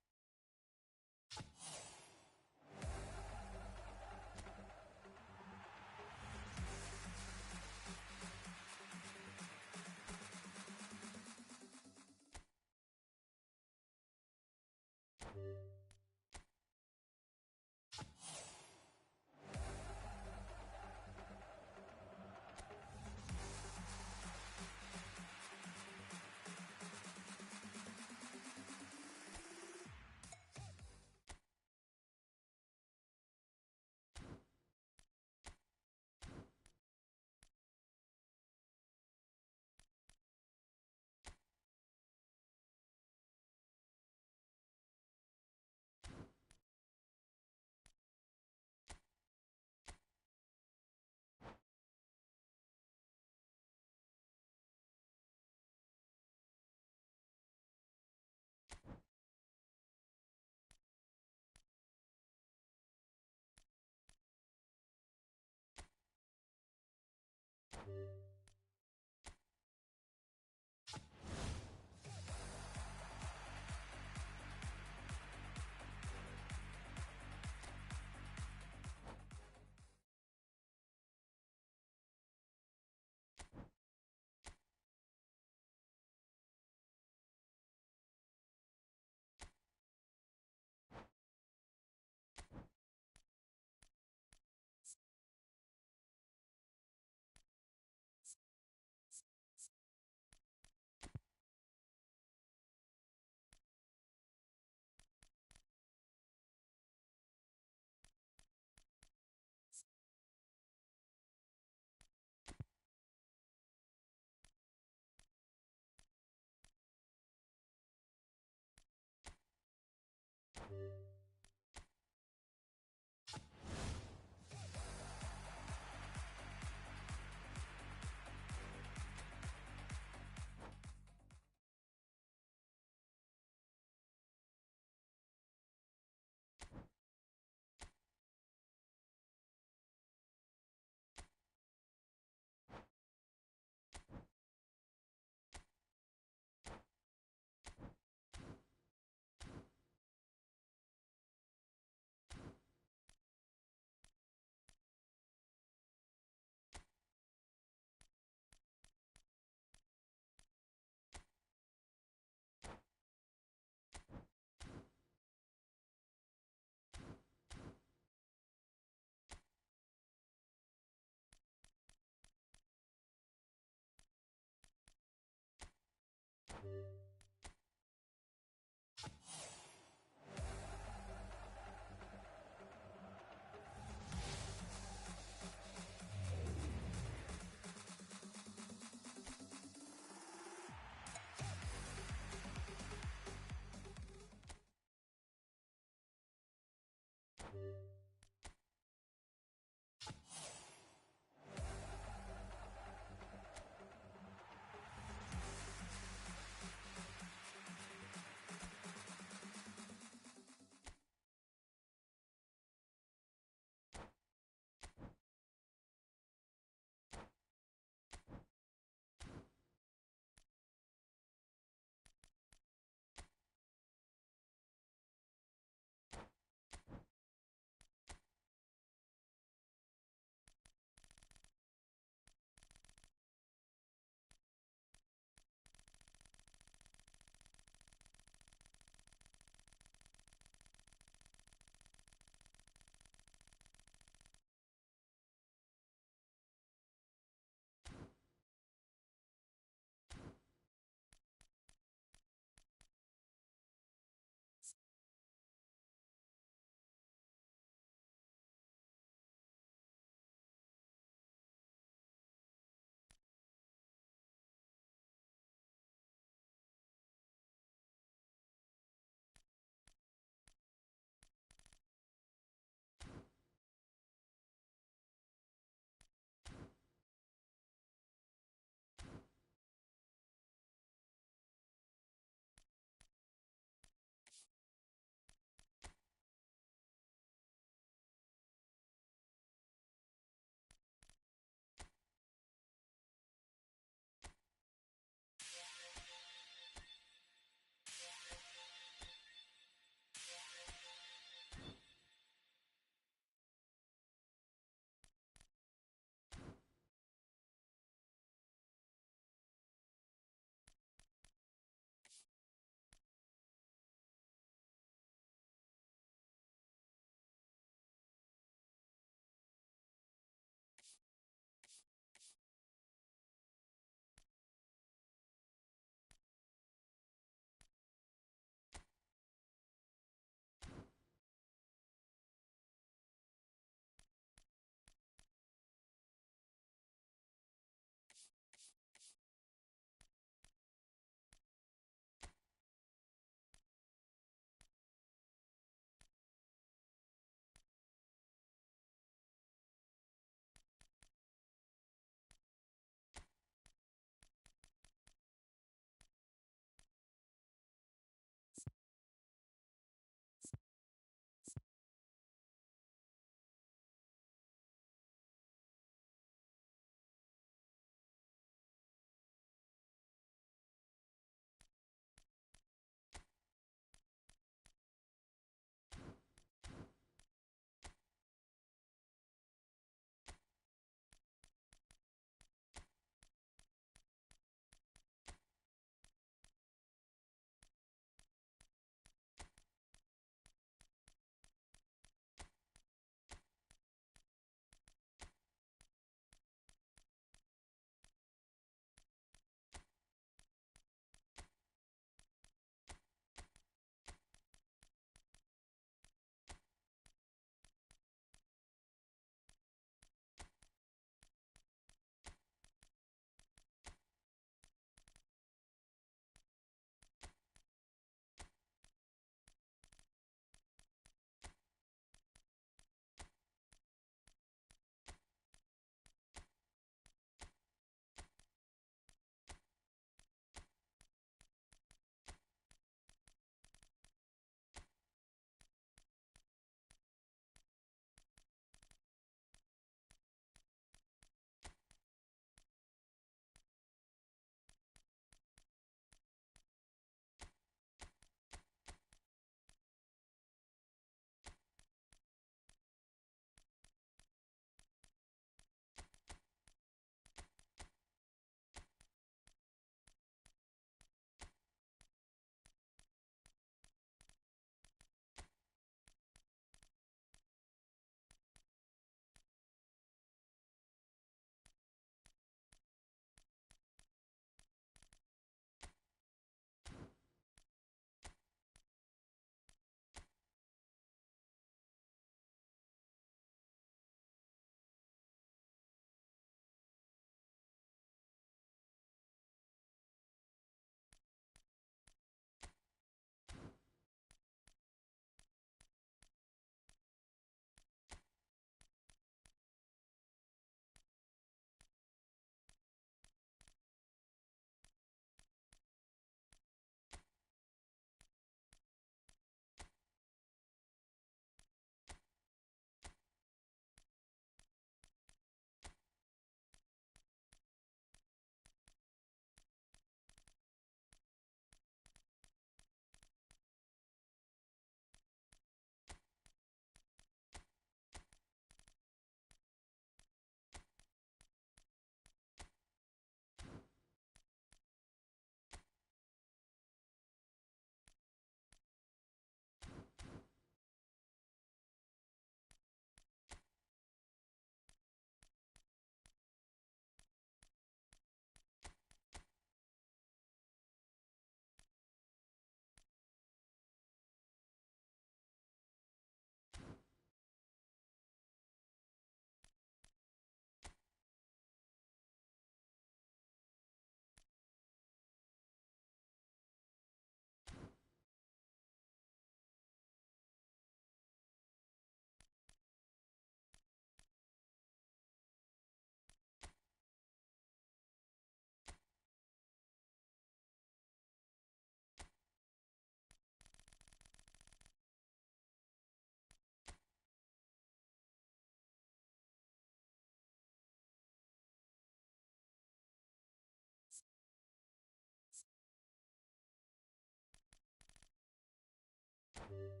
Thank you.